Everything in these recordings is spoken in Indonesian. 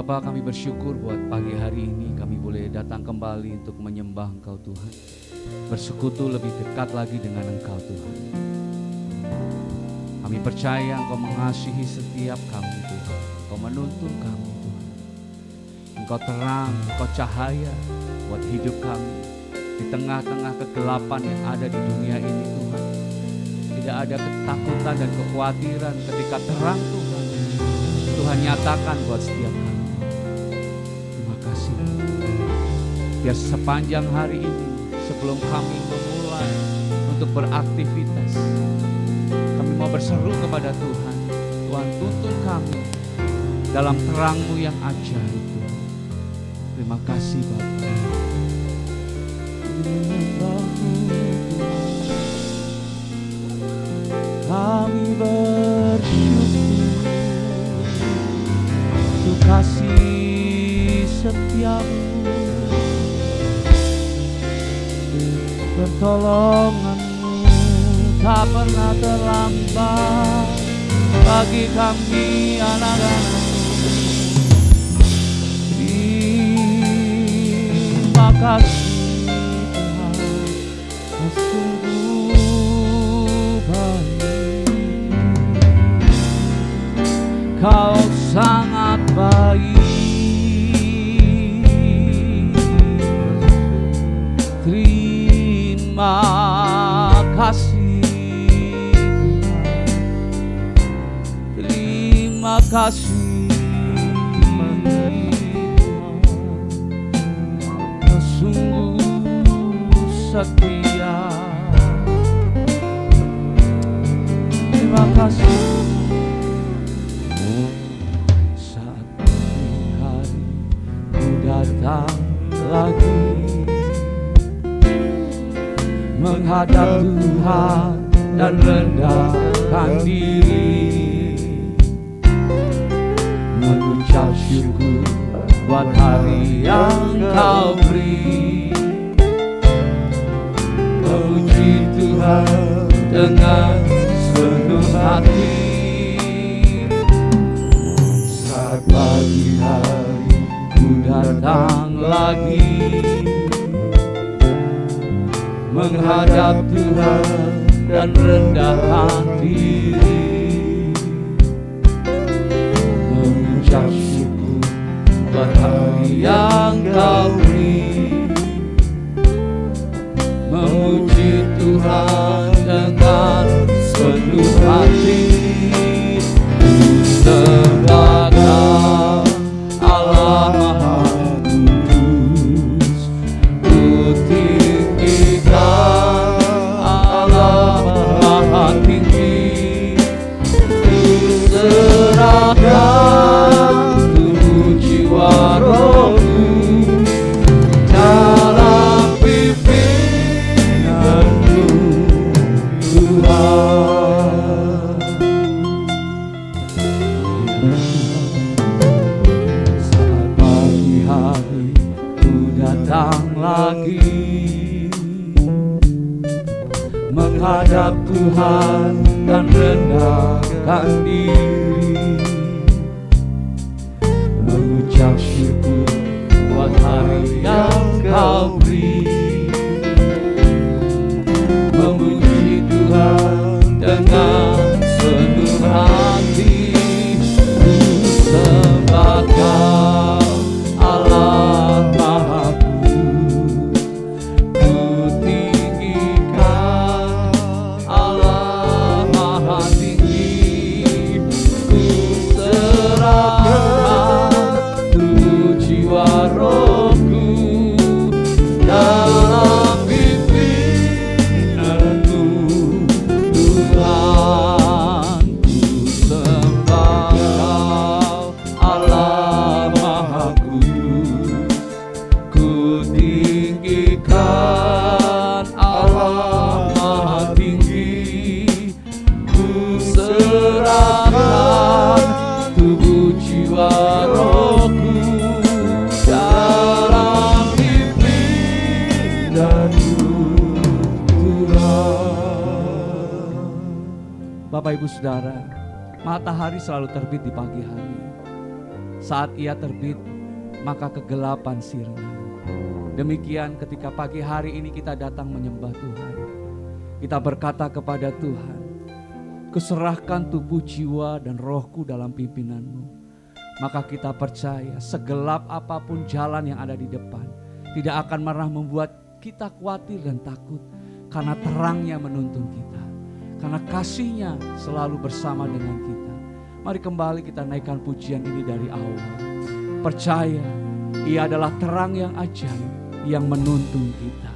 Bapa, kami bersyukur buat pagi hari ini kami boleh datang kembali untuk menyembah Engkau Tuhan. Bersekutu lebih dekat lagi dengan Engkau Tuhan. Kami percaya Engkau mengasihi setiap kami Tuhan. Engkau menuntun kami Tuhan. Engkau terang, Engkau cahaya buat hidup kami. Di tengah-tengah kegelapan yang ada di dunia ini Tuhan. Tidak ada ketakutan dan kekhawatiran ketika terang Tuhan. Tuhan nyatakan buat setiap kami. Terima kasih. Biar sepanjang hari ini sebelum kami memulai untuk beraktivitas, kami mau berseru kepada Tuhan. Tuhan tuntun kami dalam terang-Mu yang ajaib Tuhan. Terima kasih Bapa. Kami bersyukur untuk kasih setiamu, pertolongan-Mu tak pernah terlambat bagi kami anak-anak-Mu. Terima kasih Tuhan, sungguh baik. Kau sangat baik. Terima kasih. Terima kasih. Kau sungguh setia. Terima kasih. Datang lagi menghadap Tuhan dan rendahkan diri, mengucap syukur buat hari yang Kau beri, memuji Tuhan dengan sepenuh hati saat pagi hari datang lagi menghadap Tuhan dan rendahkan diri, mengucap syukur buat hari yang Kau beri, memuji Tuhan dengan sepenuh hati. Sembah Kau Allah Maha Kudus, Ku tinggikan Allah Maha Tinggi, Ku serahkan tubuh jiwa rohku dalam pimpinanmu Tuhan. Datang lagi menghadap Tuhan dan rendahkan diri, mengucap syukur buat hari yang Kau beri, memuji Tuhan dengan sepenuh hati. Ku sembah Kau Allah Maha Kudus, Ku tinggikan Allah Maha Tinggi, Ku serahkan tubuh jiwa rohku dalam pimpinanmu Tuhan. Ku sembah Kau Allah Maha Kudus, Ku tinggikan Allah Maha Tinggi, Ku serahkan tubuh jiwa rohku dalam pimpinanmu Tuhan. Bapak Ibu Saudara, matahari selalu terbit di pagi hari. Saat Ia terbit, maka kegelapan sirna. Demikian ketika pagi hari ini kita datang menyembah Tuhan. Kita berkata kepada Tuhan, kuserahkan tubuh, jiwa, dan rohku dalam pimpinanmu. Maka kita percaya segelap apapun jalan yang ada di depan, tidak akan pernah membuat kita khawatir dan takut. Karena terangnya menuntun kita. Karena kasihnya selalu bersama dengan kita. Mari kembali kita naikkan pujian ini dari awal. Percaya Ia adalah terang yang ajaib yang menuntun kita.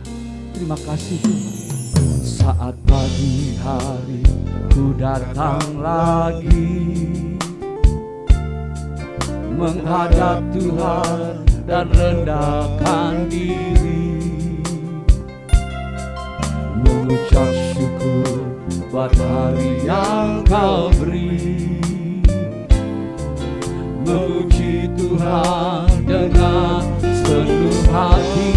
Terima kasih Tuhan. Saat pagi hari ku datang lagi menghadap Tuhan dan rendahkan diri, mengucap syukur buat hari yang Kau beri, memuji Tuhan dengan seluruh hati.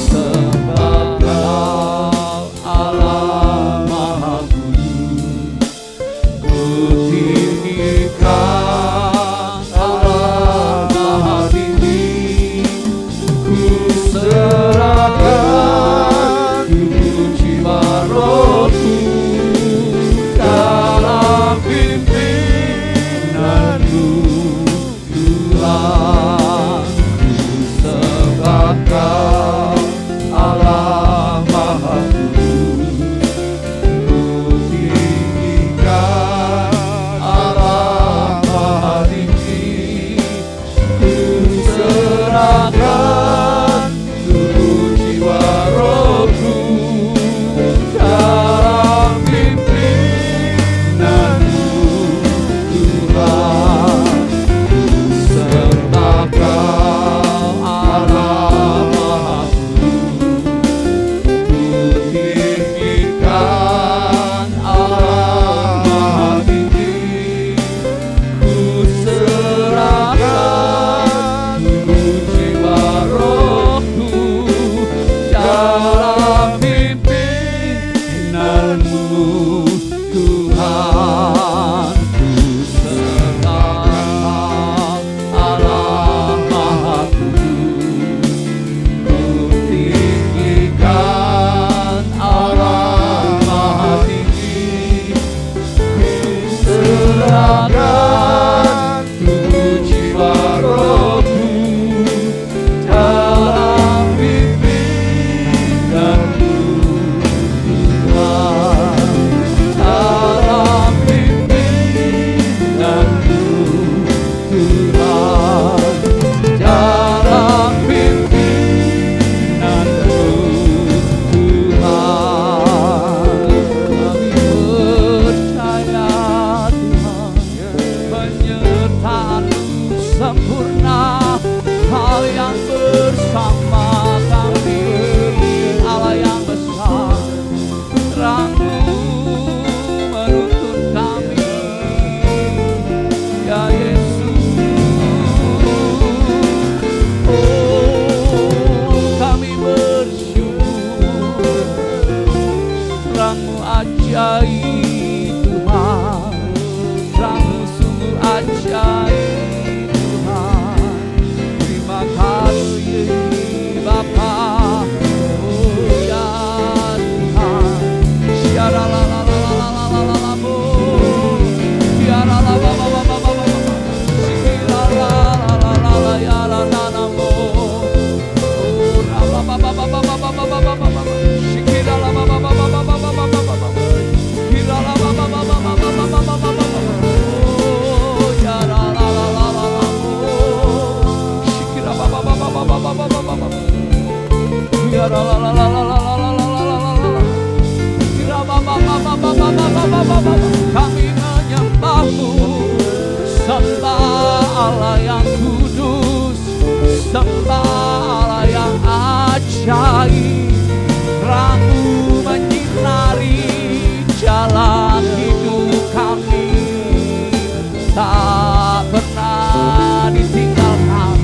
Sembah Kau Allah Maha Kudus, ku tinggikan Allah Maha Tinggi, ku serahkan tubuh, jiwa, rohku dalam pimpinanmu Tuhan. Ku sembah Kau Allah Maha Kudus, ku tinggikan Allah Maha Tinggi, ku serahkan tubuh, jiwa, rohku dalam pimpinanmu Tuhan. Ku sembah Kau Allah Maha Kudus, ku tinggikan Allah Maha Tinggi, ku serahkan tubuh, jiwa, rohku dalam pimpinanmu Tuhan. Ku sembah Allah Maha Kudus, ku tinggikan Allah Maha Tinggi, ku serahkan tubuh, jiwa, rohku dalam pimpinanmu Tuhan, dalam pimpinanmu Tuhan, dalam pimpinanmu Tuhan. Kami percaya Tuhan, penyertaan-Mu sempurna, hal yang bersama kami, Allah yang besar, terang-Mu menuntun kami, ya Yesus. Oh, kami bersyukur, terang-Mu ajaib Tuhan, terang-Mu sungguh ajaib Tuhan. Terima kasih Bapa, oh ya Tuhan. Siara la la la la la la la la bo, siara la ba ba ba ba ba ba, sikira la la la la la ya la na na mo, oh la ba ba ba ba ba ba ba ba ba ba ba, sikira la ba ba ba ba ba ba ba ba ba ba, sikira la ba ba ba ba ba ba ba ba ba ba, oh ya la la la la la la mo, sikira ba ba ba ba ba ba ba ba ba ba, ya la la la la la la la la la la la. Kami menyembah-Mu, sembah Allah yang kudus, sembah Allah yang ajaib. Terang-Mu menyinari jalan hidup kami, tak pernah ditinggalkan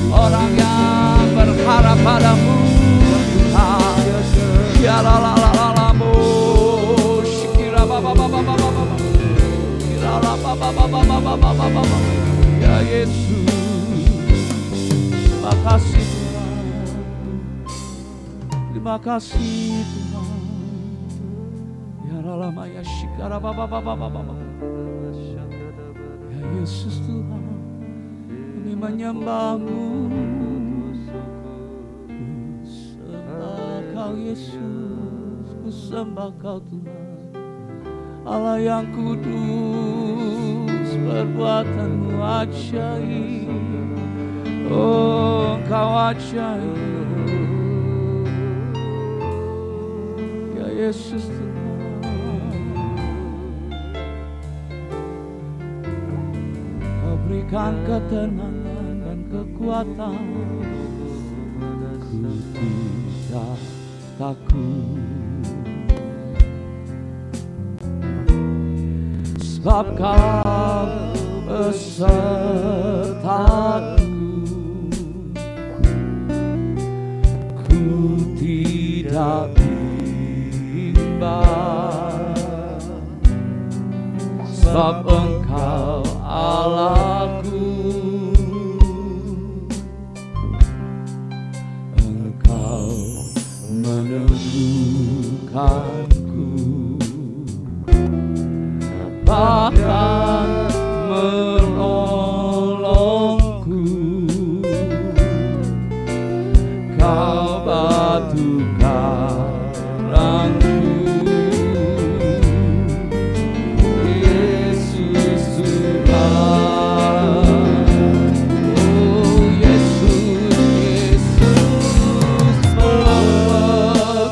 orang yang berharap pada-Mu Tuhan. Ya la la la la la mo, shikira ba ba ba ba ba ba ba. kasih Tuhan. Terima kasih Tuhan. Ya Ralamaya Shikara Baba Baba Baba. Ya Yesus Tuhan, kami menyembah-Mu. Ku sembah Kau Yesus, ku sembah Kau Tuhan. Allah yang kudus, perbuatan-Mu ajaib. Oh, Engkau ajaib. Ya Yesus Tuhan, Kau berikan ketenangan dan kekuatan. Ku tidak takut, sebab Kau besertaku. Ku tidak bimbang, sebab Engkau Allahku. Engkau meneguhkanku, bahkan menolongku. Kau batu karangku, Yesus Tuhan. Oh Yesus, Yesus memegangku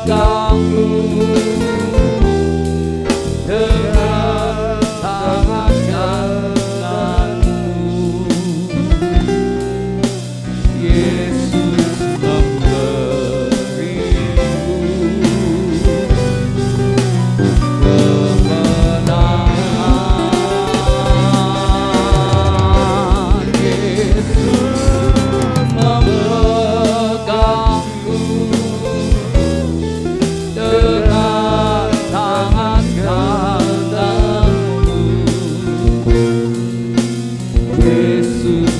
dengan tangan kananmu. Yesus memberiku kemenangan. Yesus memegangku dengan tangan kananmu. Yesus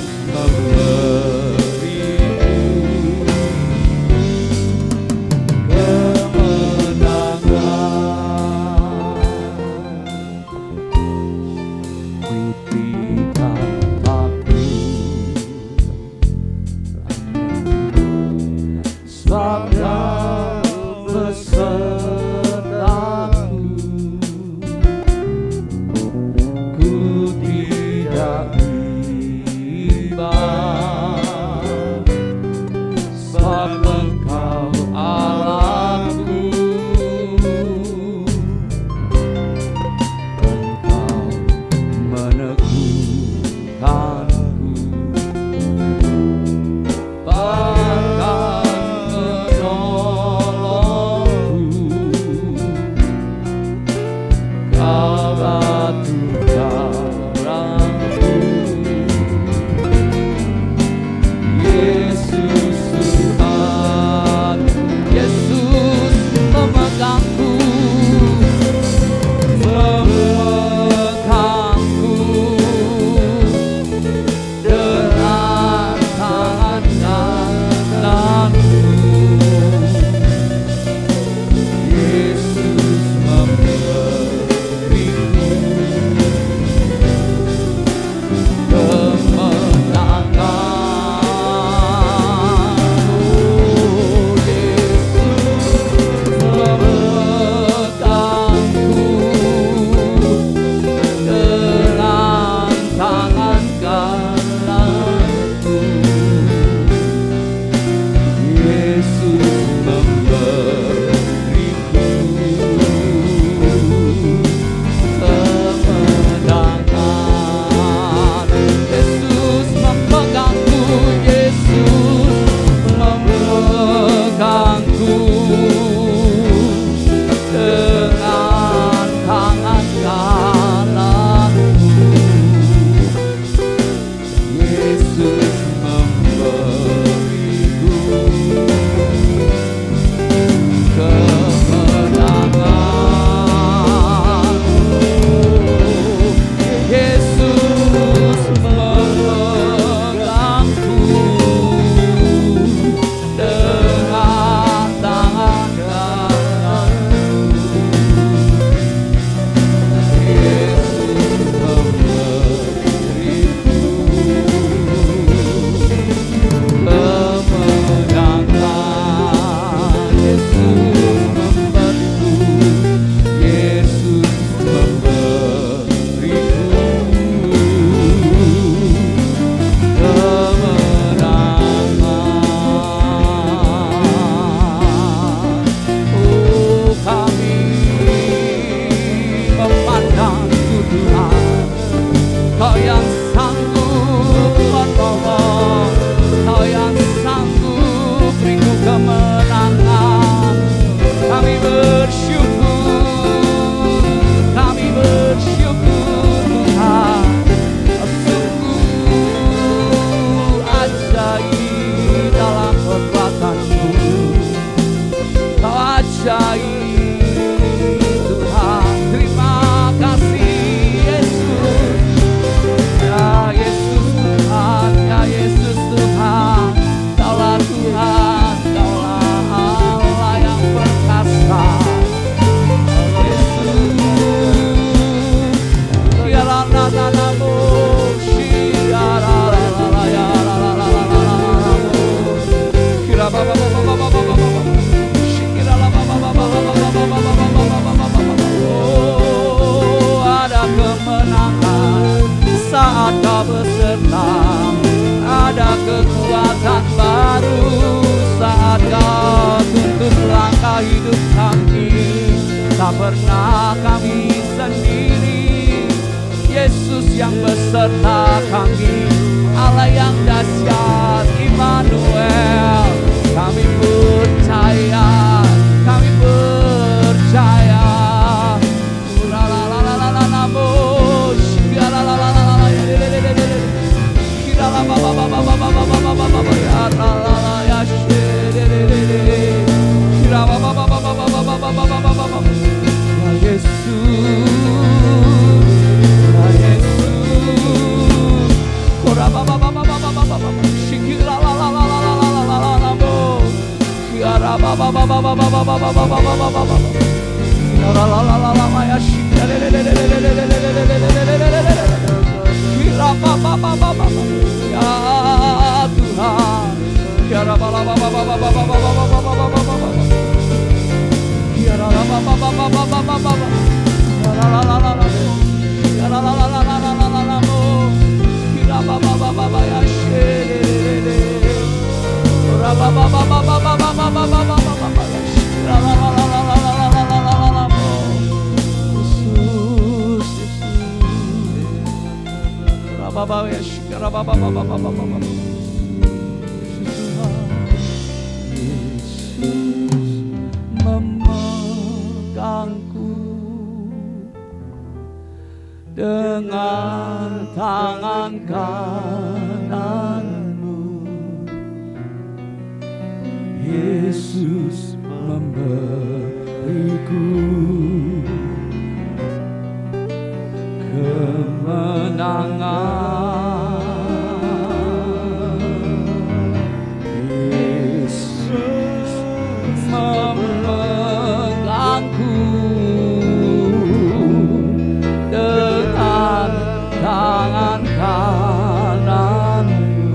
baru saat Kau tuntun langkah hidup kami. Tak pernah kami sendiri, Yesus yang beserta kami, Allah yang dahsyat, Immanuel. Kami percaya, kami percaya. Dengan tangan kanan-Mu, Yesus memberiku kemenangan. Yesus memegangku dengan tangan kanan-Mu.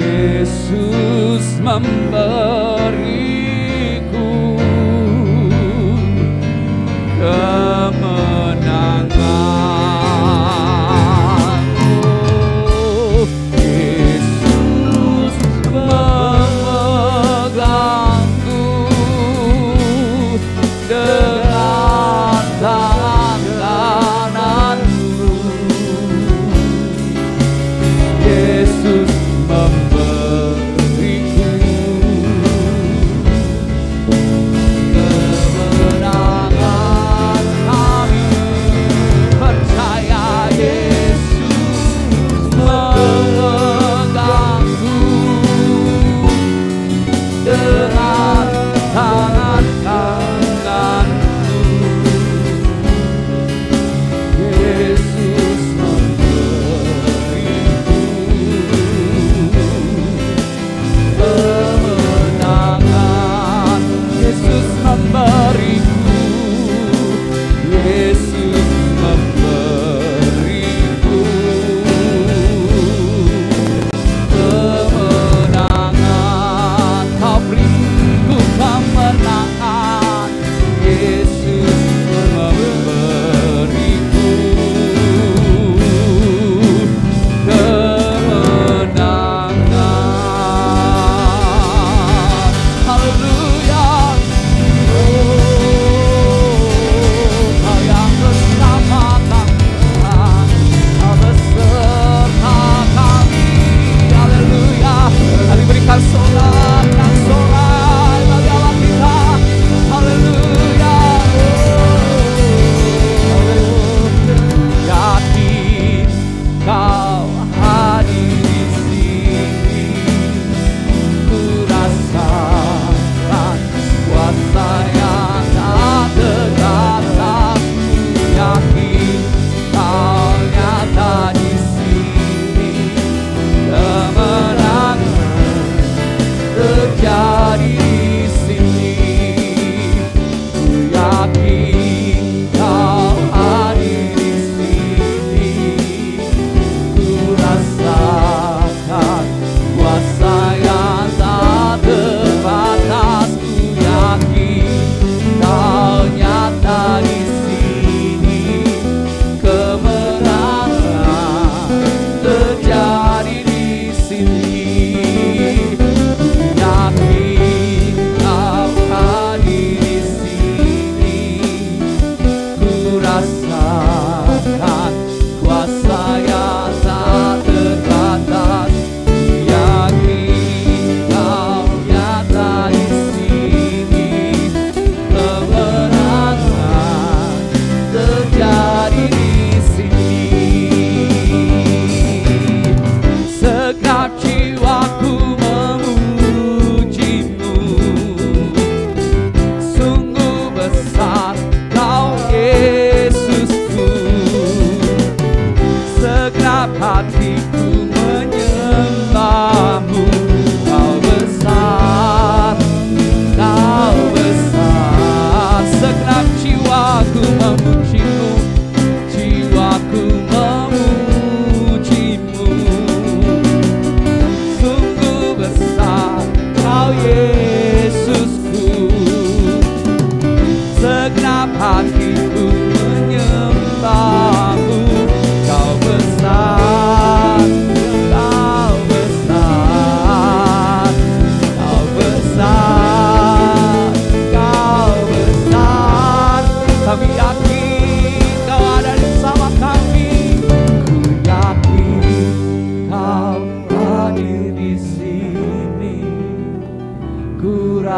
Yesus memberiku kemenangan. Yesus memegangku dengan tangan kanan-Mu. Yesus memberiku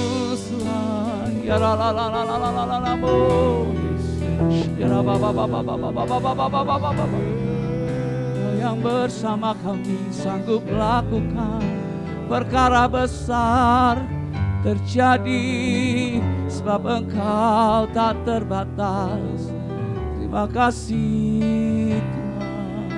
Yesuslah, ya la la la la la la la la la ya la ba ba ba ba ba ba ba ba ba ba ba ba ba. Yang bersama kami sanggup lakukan perkara besar terjadi, sebab Engkau tak terbatas. Terima kasih Tuhan.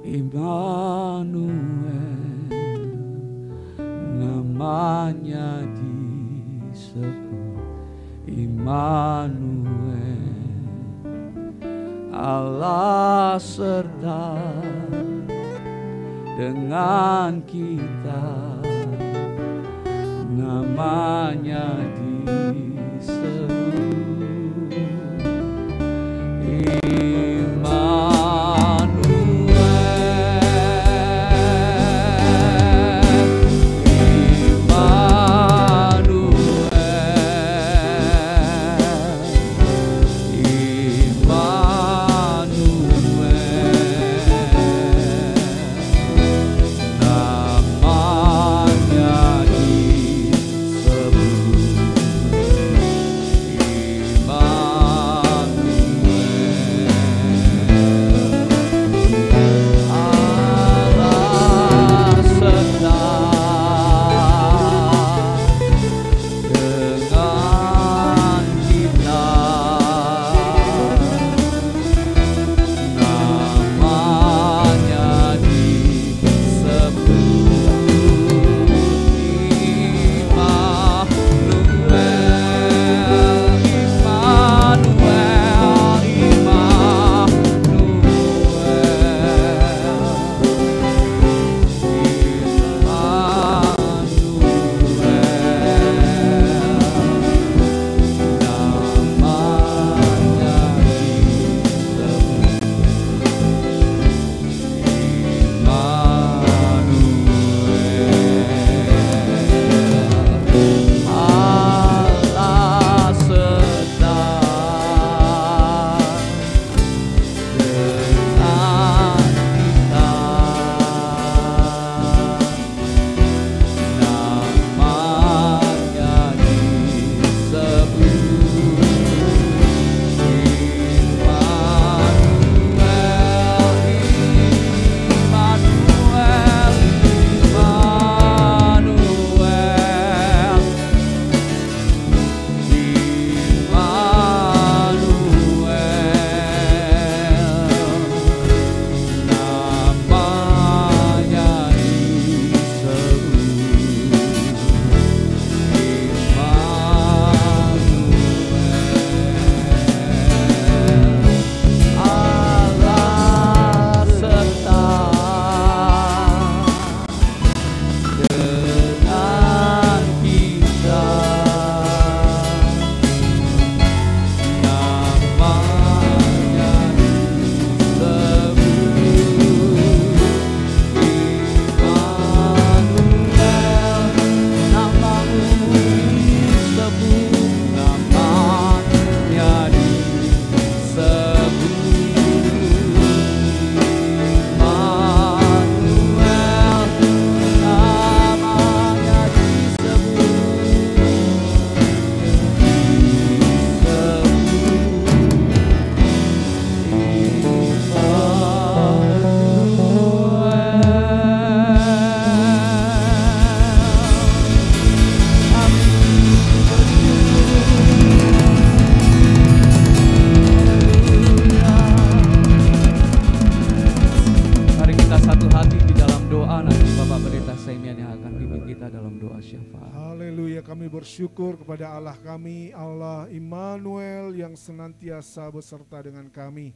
Immanuel, namanya disebut Immanuel, Allah serta dengan kita, namanya disebut bersyukur kepada Allah kami, Allah Immanuel yang senantiasa beserta dengan kami.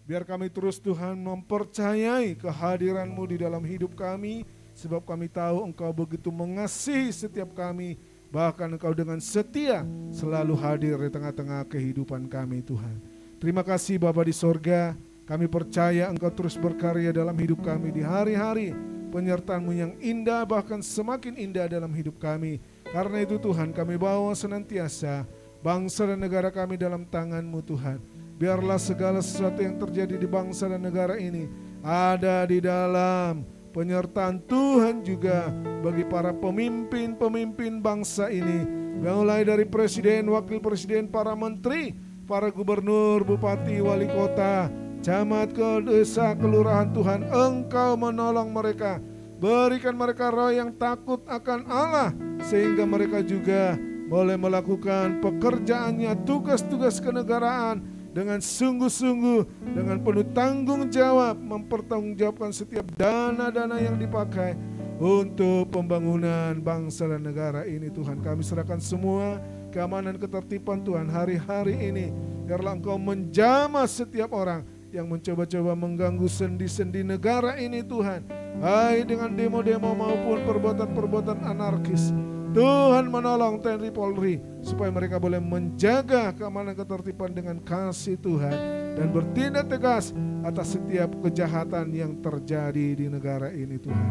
Biar kami terus Tuhan mempercayai kehadiran-Mu di dalam hidup kami, sebab kami tahu Engkau begitu mengasihi setiap kami, bahkan Engkau dengan setia selalu hadir di tengah-tengah kehidupan kami Tuhan. Terima kasih Bapa di sorga, kami percaya Engkau terus berkarya dalam hidup kami di hari-hari penyertaan-Mu yang indah, bahkan semakin indah dalam hidup kami. Karena itu Tuhan, kami bawa senantiasa bangsa dan negara kami dalam tangan-Mu Tuhan. Biarlah segala sesuatu yang terjadi di bangsa dan negara ini ada di dalam penyertaan Tuhan juga bagi para pemimpin-pemimpin bangsa ini. Mulai dari presiden, wakil presiden, para menteri, para gubernur, bupati, wali kota, camat, desa, kelurahan Tuhan, Engkau menolong mereka. Berikan mereka roh yang takut akan Allah, sehingga mereka juga boleh melakukan pekerjaannya, tugas-tugas kenegaraan dengan sungguh-sungguh, dengan penuh tanggung jawab, mempertanggungjawabkan setiap dana-dana yang dipakai untuk pembangunan bangsa dan negara ini Tuhan. Kami serahkan semua keamanan ketertiban Tuhan hari-hari ini. Biarlah Engkau menjamah setiap orang yang mencoba-coba mengganggu sendi-sendi negara ini Tuhan, baik dengan demo-demo maupun perbuatan-perbuatan anarkis. Tuhan menolong TNI Polri supaya mereka boleh menjaga keamanan ketertiban dengan kasih Tuhan dan bertindak tegas atas setiap kejahatan yang terjadi di negara ini Tuhan.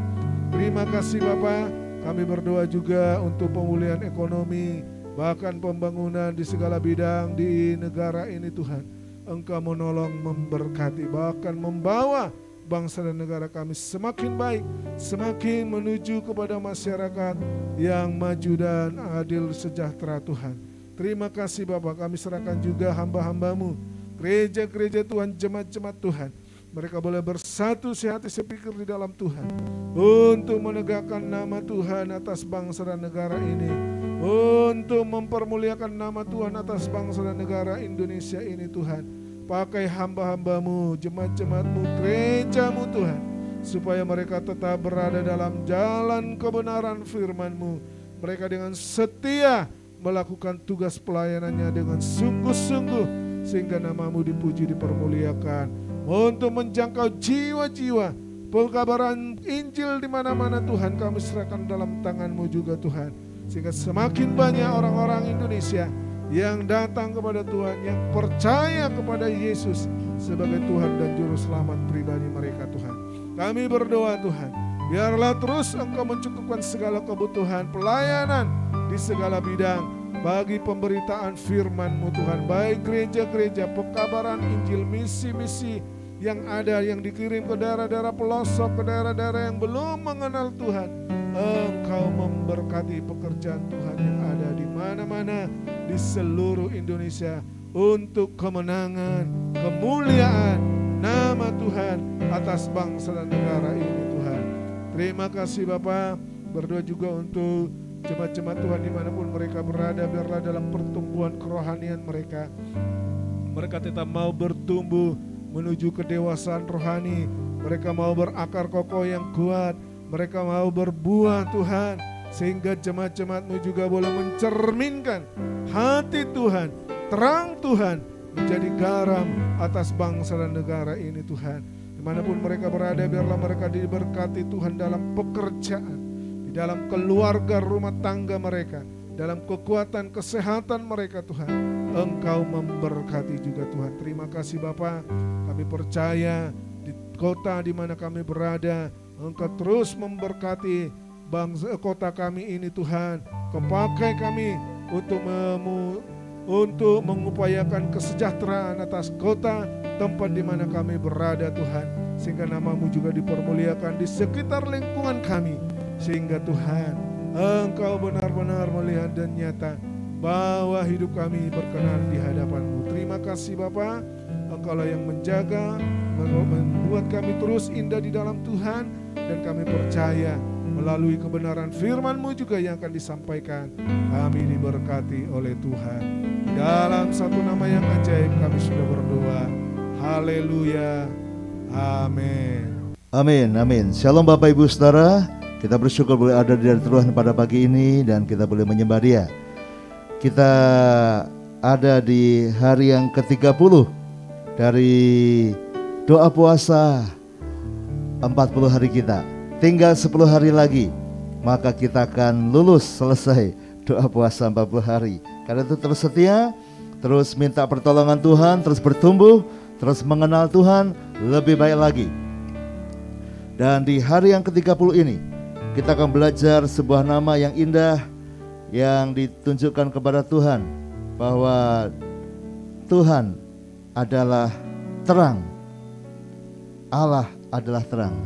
Terima kasih Bapa, kami berdoa juga untuk pemulihan ekonomi, bahkan pembangunan di segala bidang di negara ini Tuhan. Engkau menolong, memberkati, bahkan membawa bangsa dan negara kami semakin baik, semakin menuju kepada masyarakat yang maju dan adil sejahtera Tuhan. Terima kasih Bapak, kami serahkan juga hamba-hamba-Mu, gereja-gereja Tuhan, jemaat-jemaat Tuhan. Mereka boleh bersatu sehati sepikir di dalam Tuhan untuk menegakkan nama Tuhan atas bangsa dan negara ini, untuk mempermuliakan nama Tuhan atas bangsa dan negara Indonesia ini Tuhan. Pakai hamba-hamba-Mu, jemaat-jemaat-Mu, gereja-Mu Tuhan, supaya mereka tetap berada dalam jalan kebenaran firman-Mu. Mereka dengan setia melakukan tugas pelayanannya dengan sungguh-sungguh, sehingga nama-Mu dipuji, dipermuliakan. Untuk menjangkau jiwa-jiwa, pekabaran Injil di mana-mana Tuhan, kami serahkan dalam tangan-Mu juga Tuhan. Sehingga semakin banyak orang-orang Indonesia yang datang kepada Tuhan, yang percaya kepada Yesus sebagai Tuhan dan Juru Selamat pribadi mereka Tuhan. Kami berdoa Tuhan, biarlah terus Engkau mencukupkan segala kebutuhan pelayanan di segala bidang bagi pemberitaan firman-Mu Tuhan, baik gereja-gereja, pekabaran Injil, misi-misi yang ada, yang dikirim ke daerah-daerah pelosok, ke daerah-daerah yang belum mengenal Tuhan. Engkau memberkati pekerjaan Tuhan yang ada di mana-mana di seluruh Indonesia untuk kemenangan, kemuliaan nama Tuhan atas bangsa dan negara ini Tuhan. Terima kasih Bapa. Berdoa juga untuk jemaat-jemaat Tuhan dimanapun mereka berada, biarlah dalam pertumbuhan kerohanian mereka, mereka tetap mau bertumbuh menuju kedewasaan rohani. Mereka mau berakar kokoh yang kuat, mereka mau berbuah Tuhan, sehingga jemaat-jemaat-Mu juga boleh mencerminkan hati Tuhan, terang Tuhan, menjadi garam atas bangsa dan negara ini Tuhan. Dimanapun mereka berada, biarlah mereka diberkati Tuhan dalam pekerjaan, di dalam keluarga rumah tangga mereka, dalam kekuatan kesehatan mereka Tuhan. Engkau memberkati juga Tuhan. Terima kasih Bapa, kami percaya di kota di mana kami berada, Engkau terus memberkati bangsa kota kami ini Tuhan. Kau pakai kami untuk mengupayakan kesejahteraan atas kota tempat di mana kami berada Tuhan, sehingga nama-Mu juga dipermuliakan di sekitar lingkungan kami, sehingga Tuhan Engkau benar-benar melihat dan nyata bahwa hidup kami berkenan di hadapan-Mu. Terima kasih Bapa, Engkaulah yang menjaga, membuat kami terus indah di dalam Tuhan, dan kami percaya melalui kebenaran firman-Mu juga yang akan disampaikan, kami diberkati oleh Tuhan. Dalam satu nama yang ajaib kami sudah berdoa. Haleluya. Amin. Amin, amin. Shalom Bapak Ibu Saudara. Kita bersyukur boleh ada di Tuhan pada pagi ini dan kita boleh menyembah Dia. Kita ada di hari yang ke-30 dari doa puasa 40 hari kita. Tinggal 10 hari lagi, maka kita akan lulus selesai doa puasa 40 hari. Karena itu terus setia, terus minta pertolongan Tuhan, terus bertumbuh, terus mengenal Tuhan lebih baik lagi. Dan di hari yang ke-30 ini, kita akan belajar sebuah nama yang indah yang ditunjukkan kepada Tuhan, bahwa Tuhan adalah terang. Allah adalah terang.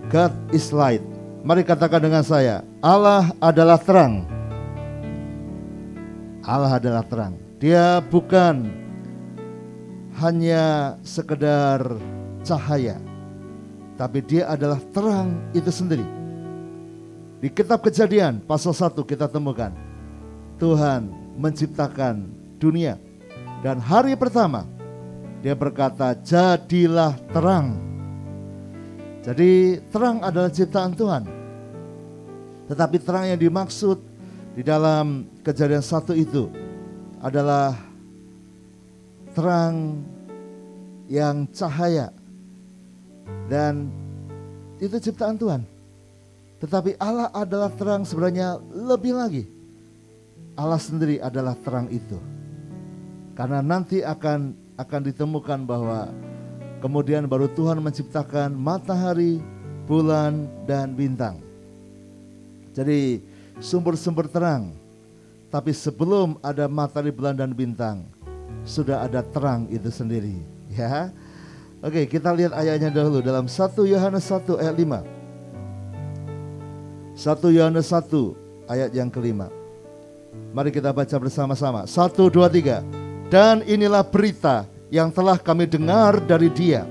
God is light. Mari katakan dengan saya, Allah adalah terang. Allah adalah terang. Dia bukan hanya sekedar cahaya, tapi dia adalah terang itu sendiri. Di kitab Kejadian pasal 1 kita temukan Tuhan menciptakan dunia, dan hari pertama dia berkata, jadilah terang. Jadi terang adalah ciptaan Tuhan. Tetapi terang yang dimaksud di dalam Kejadian 1 itu adalah terang yang cahaya, dan itu ciptaan Tuhan. Tetapi Allah adalah terang sebenarnya lebih lagi. Allah sendiri adalah terang itu. Karena nanti akan ditemukan bahwa kemudian baru Tuhan menciptakan matahari, bulan, dan bintang. Jadi sumber-sumber terang. Tapi sebelum ada matahari, bulan, dan bintang, sudah ada terang itu sendiri. Ya. Oke, kita lihat ayatnya dahulu dalam 1 Yohanes 1 ayat 5. 1 Yohanes 1 ayat yang kelima. Mari kita baca bersama-sama. 1, 2, 3. Dan inilah berita yang telah kami dengar dari Dia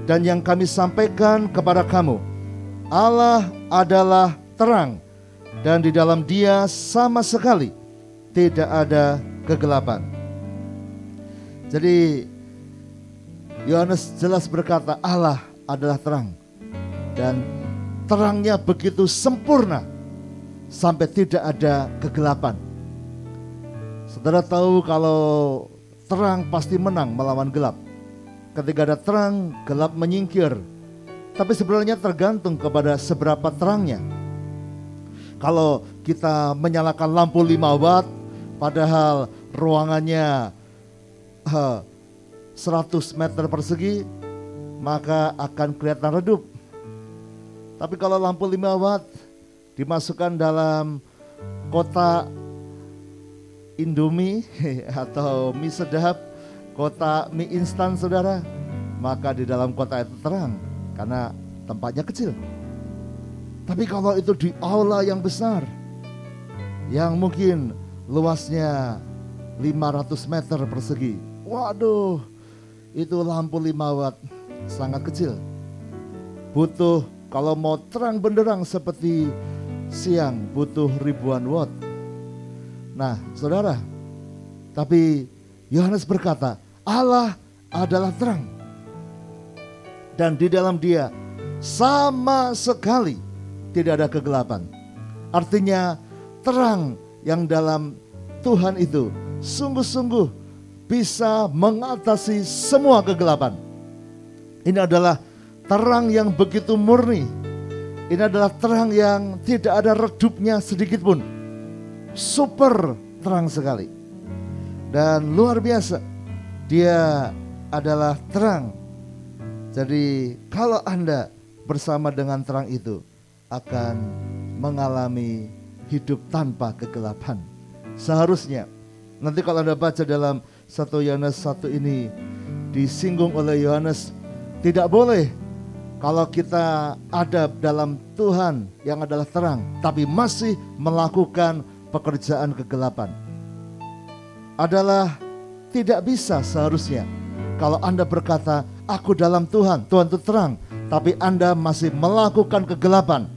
dan yang kami sampaikan kepada kamu. Allah adalah terang, dan di dalam Dia sama sekali tidak ada kegelapan. Jadi Yohanes jelas berkata Allah adalah terang, dan terangnya begitu sempurna sampai tidak ada kegelapan. Saudara tahu kalau terang pasti menang melawan gelap. Ketika ada terang, gelap menyingkir. Tapi sebenarnya tergantung kepada seberapa terangnya. Kalau kita menyalakan lampu 5 watt, padahal ruangannya 100 meter persegi, maka akan kelihatan redup. Tapi kalau lampu 5 watt dimasukkan dalam kotak Indomie atau mie sedap, kotak mie instan saudara, maka di dalam kotak itu terang karena tempatnya kecil. Tapi kalau itu di aula yang besar, yang mungkin luasnya 500 meter persegi, waduh, itu lampu 5 watt sangat kecil. Butuh, kalau mau terang benderang seperti siang, butuh ribuan watt. Nah saudara, tapi Yohanes berkata Allah adalah terang, dan di dalam Dia sama sekali tidak ada kegelapan. Artinya terang yang dalam Tuhan itu sungguh-sungguh bisa mengatasi semua kegelapan. Ini adalah terang yang begitu murni. Ini adalah terang yang tidak ada redupnya sedikit pun. Super terang sekali. Dan luar biasa, Dia adalah terang. Jadi kalau Anda bersama dengan terang itu akan mengalami hidup tanpa kegelapan. Seharusnya nanti kalau Anda baca dalam 1 Yohanes 1 ini disinggung oleh Yohanes, tidak boleh kalau kita ada dalam Tuhan yang adalah terang tapi masih melakukan pekerjaan kegelapan. Adalah tidak bisa seharusnya. Kalau Anda berkata aku dalam Tuhan, Tuhan itu terang, tapi Anda masih melakukan kegelapan.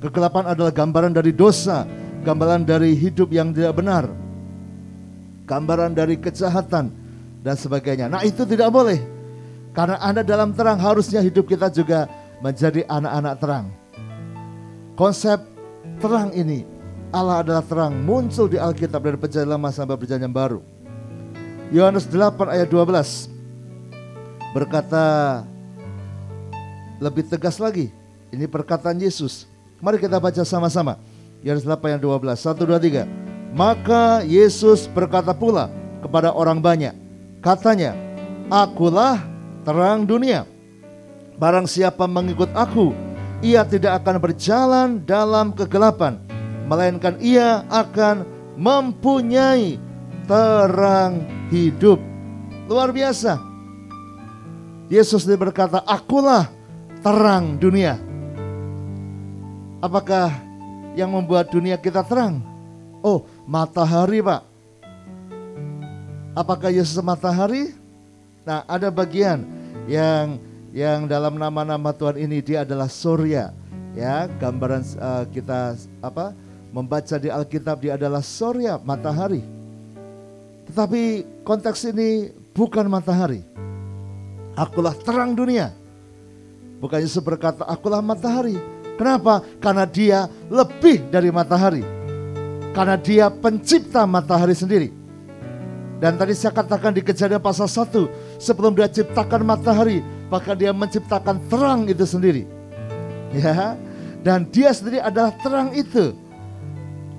Kegelapan adalah gambaran dari dosa, gambaran dari hidup yang tidak benar, gambaran dari kejahatan dan sebagainya. Nah itu tidak boleh. Karena Anda dalam terang, harusnya hidup kita juga menjadi anak-anak terang. Konsep terang ini Allah adalah terang muncul di Alkitab dari perjanjian lama sampai perjanjian baru. Yohanes 8 ayat 12 berkata lebih tegas lagi. Ini perkataan Yesus. Mari kita baca sama-sama. Yohanes 8 ayat 12. 1, 2, 3. Maka Yesus berkata pula kepada orang banyak, katanya, Akulah terang dunia. Barang siapa mengikut aku, ia tidak akan berjalan dalam kegelapan, melainkan ia akan mempunyai terang hidup. Luar biasa. Yesus berkata, Akulah terang dunia. Apakah yang membuat dunia kita terang? Oh, matahari, Pak. Apakah Yesus matahari? Nah, ada bagian yang dalam nama-nama Tuhan ini dia adalah Surya. Ya, gambaran kita membaca di Alkitab dia adalah Surya, matahari. Tetapi konteks ini bukan matahari. Akulah terang dunia. Bukan Yesus berkata akulah matahari. Kenapa? Karena dia lebih dari matahari. Karena dia pencipta matahari sendiri. Dan tadi saya katakan di Kejadian pasal 1, sebelum dia ciptakan matahari, maka dia menciptakan terang itu sendiri. Ya, dan dia sendiri adalah terang itu.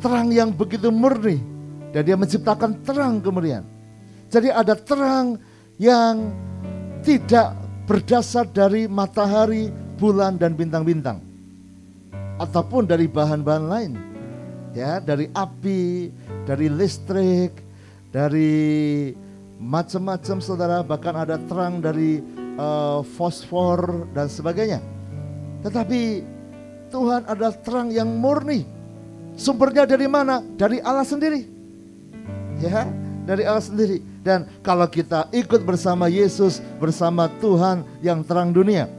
Terang yang begitu murni. Dan dia menciptakan terang kemudian. Jadi ada terang yang tidak berdasar dari matahari, bulan dan bintang-bintang. Ataupun dari bahan-bahan lain. Ya, dari api, dari listrik, dari macam-macam saudara, bahkan ada terang dari fosfor dan sebagainya. Tetapi Tuhan adalah terang yang murni. Sumbernya dari mana? Dari Allah sendiri. Ya, dari Allah sendiri. Dan kalau kita ikut bersama Yesus, bersama Tuhan yang terang dunia,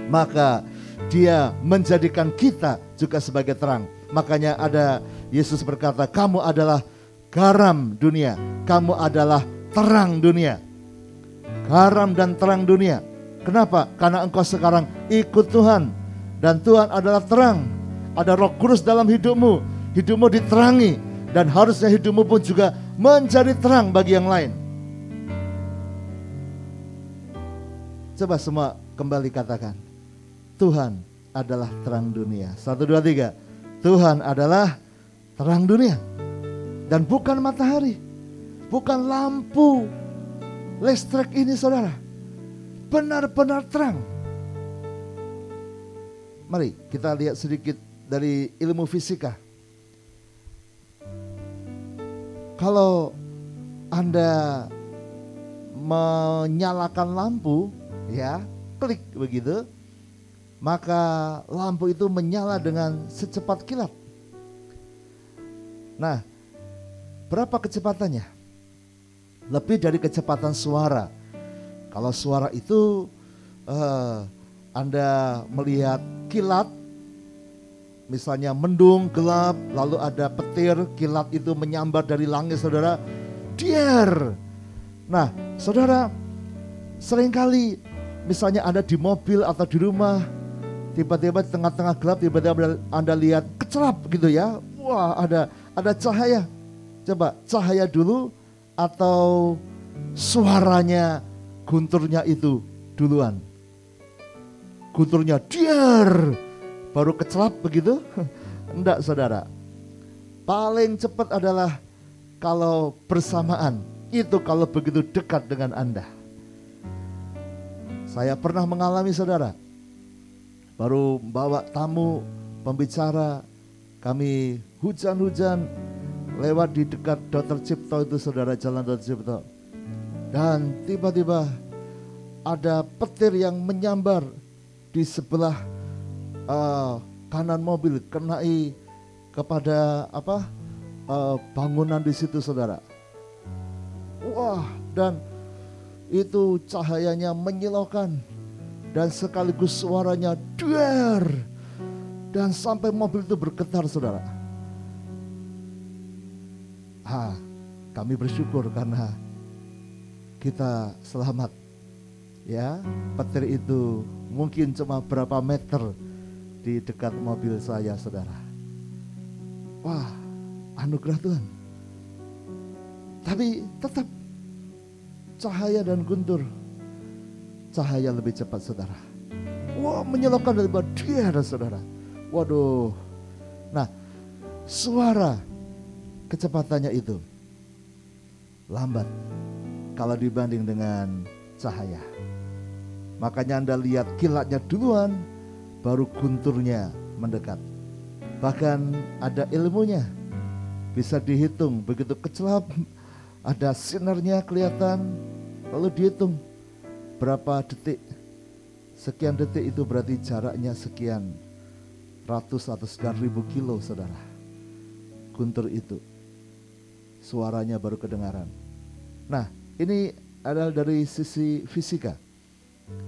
maka Dia menjadikan kita juga sebagai terang. Makanya ada Yesus berkata, kamu adalah garam dunia, kamu adalah terang dunia. Garam dan terang dunia. Kenapa? Karena engkau sekarang ikut Tuhan. Dan Tuhan adalah terang. Ada Roh Kudus dalam hidupmu. Hidupmu diterangi. Dan harusnya hidupmu pun juga menjadi terang bagi yang lain. Coba semua kembali katakan, Tuhan adalah terang dunia. 1, 2, 3. Tuhan adalah terang dunia. Dan bukan matahari, bukan lampu listrik ini saudara. Benar-benar terang. Mari kita lihat sedikit dari ilmu fisika. Kalau Anda menyalakan lampu, ya, klik begitu, maka lampu itu menyala dengan secepat kilat. Nah, berapa kecepatannya? Lebih dari kecepatan suara. Kalau suara itu Anda melihat kilat, misalnya mendung, gelap, lalu ada petir, kilat itu menyambar dari langit saudara, dier. Nah saudara, seringkali misalnya Anda di mobil atau di rumah, tiba-tiba di tengah-tengah gelap, tiba-tiba Anda lihat kecelap gitu ya, wah ada cahaya. Coba cahaya dulu atau suaranya, gunturnya itu duluan. Gunturnya dier, baru kecelap begitu? Enggak saudara. Paling cepat adalah kalau bersamaan. Itu kalau begitu dekat dengan Anda. Saya pernah mengalami saudara. Baru bawa tamu, pembicara. Kami hujan-hujan lewat di dekat Dr. Cipto itu saudara, jalan Dr. Cipto. Dan tiba-tiba ada petir yang menyambar di sebelah kanan mobil, kenai kepada bangunan di situ saudara. Wah, dan itu cahayanya menyilaukan dan sekaligus suaranya duer, dan sampai mobil itu bergetar saudara. Kami bersyukur karena kita selamat. Ya, petir itu mungkin cuma berapa meter di dekat mobil saya saudara. Wah, anugerah Tuhan. Tapi tetap cahaya dan guntur, cahaya lebih cepat saudara. Wah, menyilaukan daripada dia dan saudara. Waduh. Nah, suara kecepatannya itu lambat kalau dibanding dengan cahaya. Makanya Anda lihat kilatnya duluan, baru gunturnya mendekat. Bahkan ada ilmunya, bisa dihitung begitu kecelap, ada sinarnya kelihatan, lalu dihitung berapa detik. Sekian detik itu berarti jaraknya sekian ratus atau sekian ribu kilo saudara. Guntur itu, suaranya baru kedengaran. Nah, ini adalah dari sisi fisika.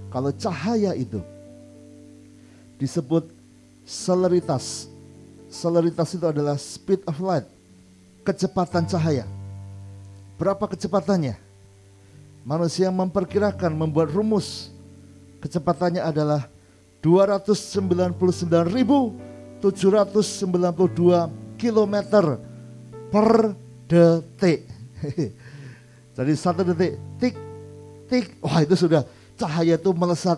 Kalau cahaya itu disebut seleritas. Seleritas itu adalah speed of light, kecepatan cahaya. Berapa kecepatannya? Manusia memperkirakan, membuat rumus. Kecepatannya adalah 299.792 km per detik. Jadi 1 detik, tik, tik. Wah, itu sudah cahaya itu melesat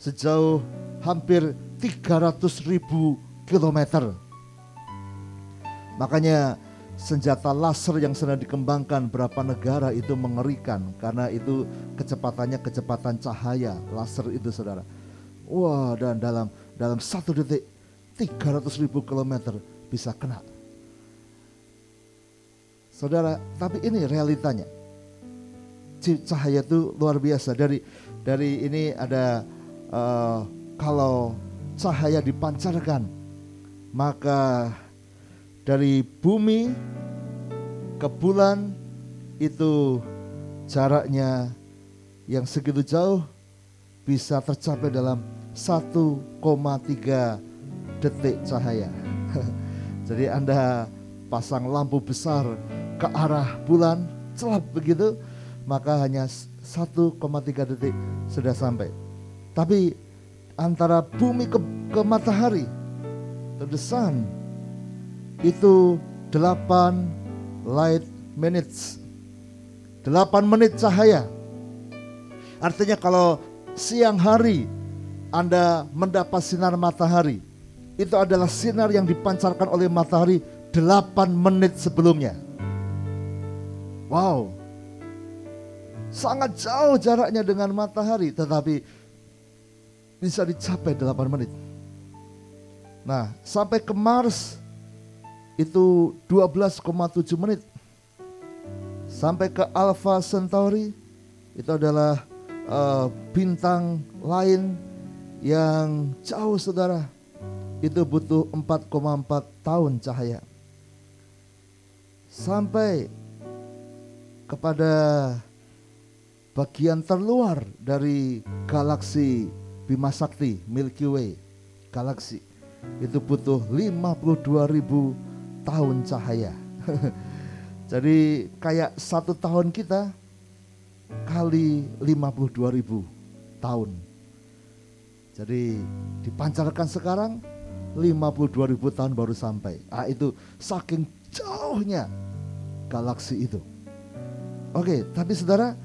sejauh hampir 300.000 kilometer. Makanya senjata laser yang sedang dikembangkan berapa negara itu mengerikan, karena itu kecepatannya kecepatan cahaya laser itu saudara. Wah, dan dalam 1 detik 300.000 kilometer bisa kena. Saudara, tapi ini realitanya. Cahaya itu luar biasa. Dari ini ada kalau cahaya dipancarkan, maka dari bumi ke bulan itu jaraknya yang segitu jauh bisa tercapai dalam 1,3 detik cahaya. Jadi Anda pasang lampu besar ke arah bulan, celap begitu, maka hanya 1,3 detik sudah sampai. Tapi antara bumi ke matahari, to the sun, itu 8 light minutes. 8 menit cahaya. Artinya kalau siang hari Anda mendapat sinar matahari, itu adalah sinar yang dipancarkan oleh matahari 8 menit sebelumnya. Wow, sangat jauh jaraknya dengan matahari, tetapi bisa dicapai 8 menit. Nah, sampai ke Mars itu 12,7 menit. Sampai ke Alpha Centauri, itu adalah bintang lain yang jauh saudara. Itu butuh 4,4 tahun cahaya. Sampai kepada bagian terluar dari galaksi Bima Sakti, Milky Way galaksi, itu butuh 52.000 tahun cahaya. Jadi kayak 1 tahun kita kali 52.000 tahun. Jadi dipancarkan sekarang 52.000 tahun baru sampai. Itu saking jauhnya galaksi itu. Oke, tapi saudara,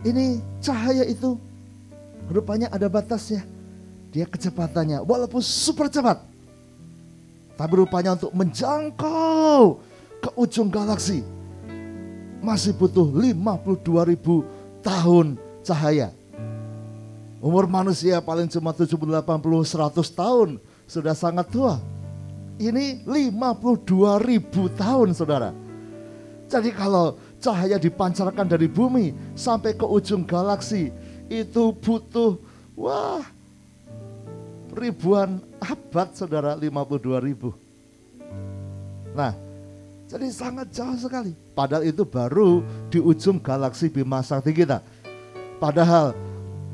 ini cahaya itu rupanya ada batasnya. Dia kecepatannya walaupun super cepat, tapi rupanya untuk menjangkau ke ujung galaksi masih butuh 52.000 tahun cahaya. Umur manusia paling cuma 70, 80, 100 tahun, sudah sangat tua. Ini 52.000 tahun saudara. Jadi kalau cahaya dipancarkan dari bumi sampai ke ujung galaksi, itu butuh ribuan abad saudara, 52.000. Nah, jadi sangat jauh sekali. Padahal itu baru di ujung galaksi Bima Sakti kita. Padahal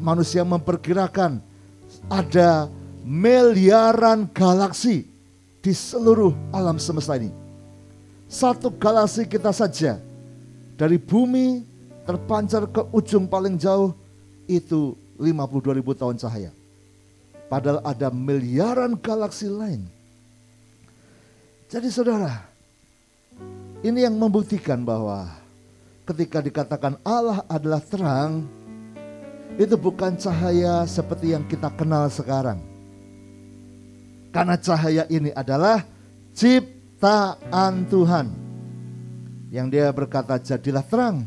manusia memperkirakan ada miliaran galaksi di seluruh alam semesta ini. Satu galaksi kita saja dari bumi terpancar ke ujung paling jauh itu 52.000 tahun cahaya. Padahal ada miliaran galaksi lain. Jadi saudara, Ini yang membuktikan bahwa ketika dikatakan Allah adalah terang, itu bukan cahaya seperti yang kita kenal sekarang. Karena cahaya ini adalah ciptaan Tuhan. Yang dia berkata, jadilah terang,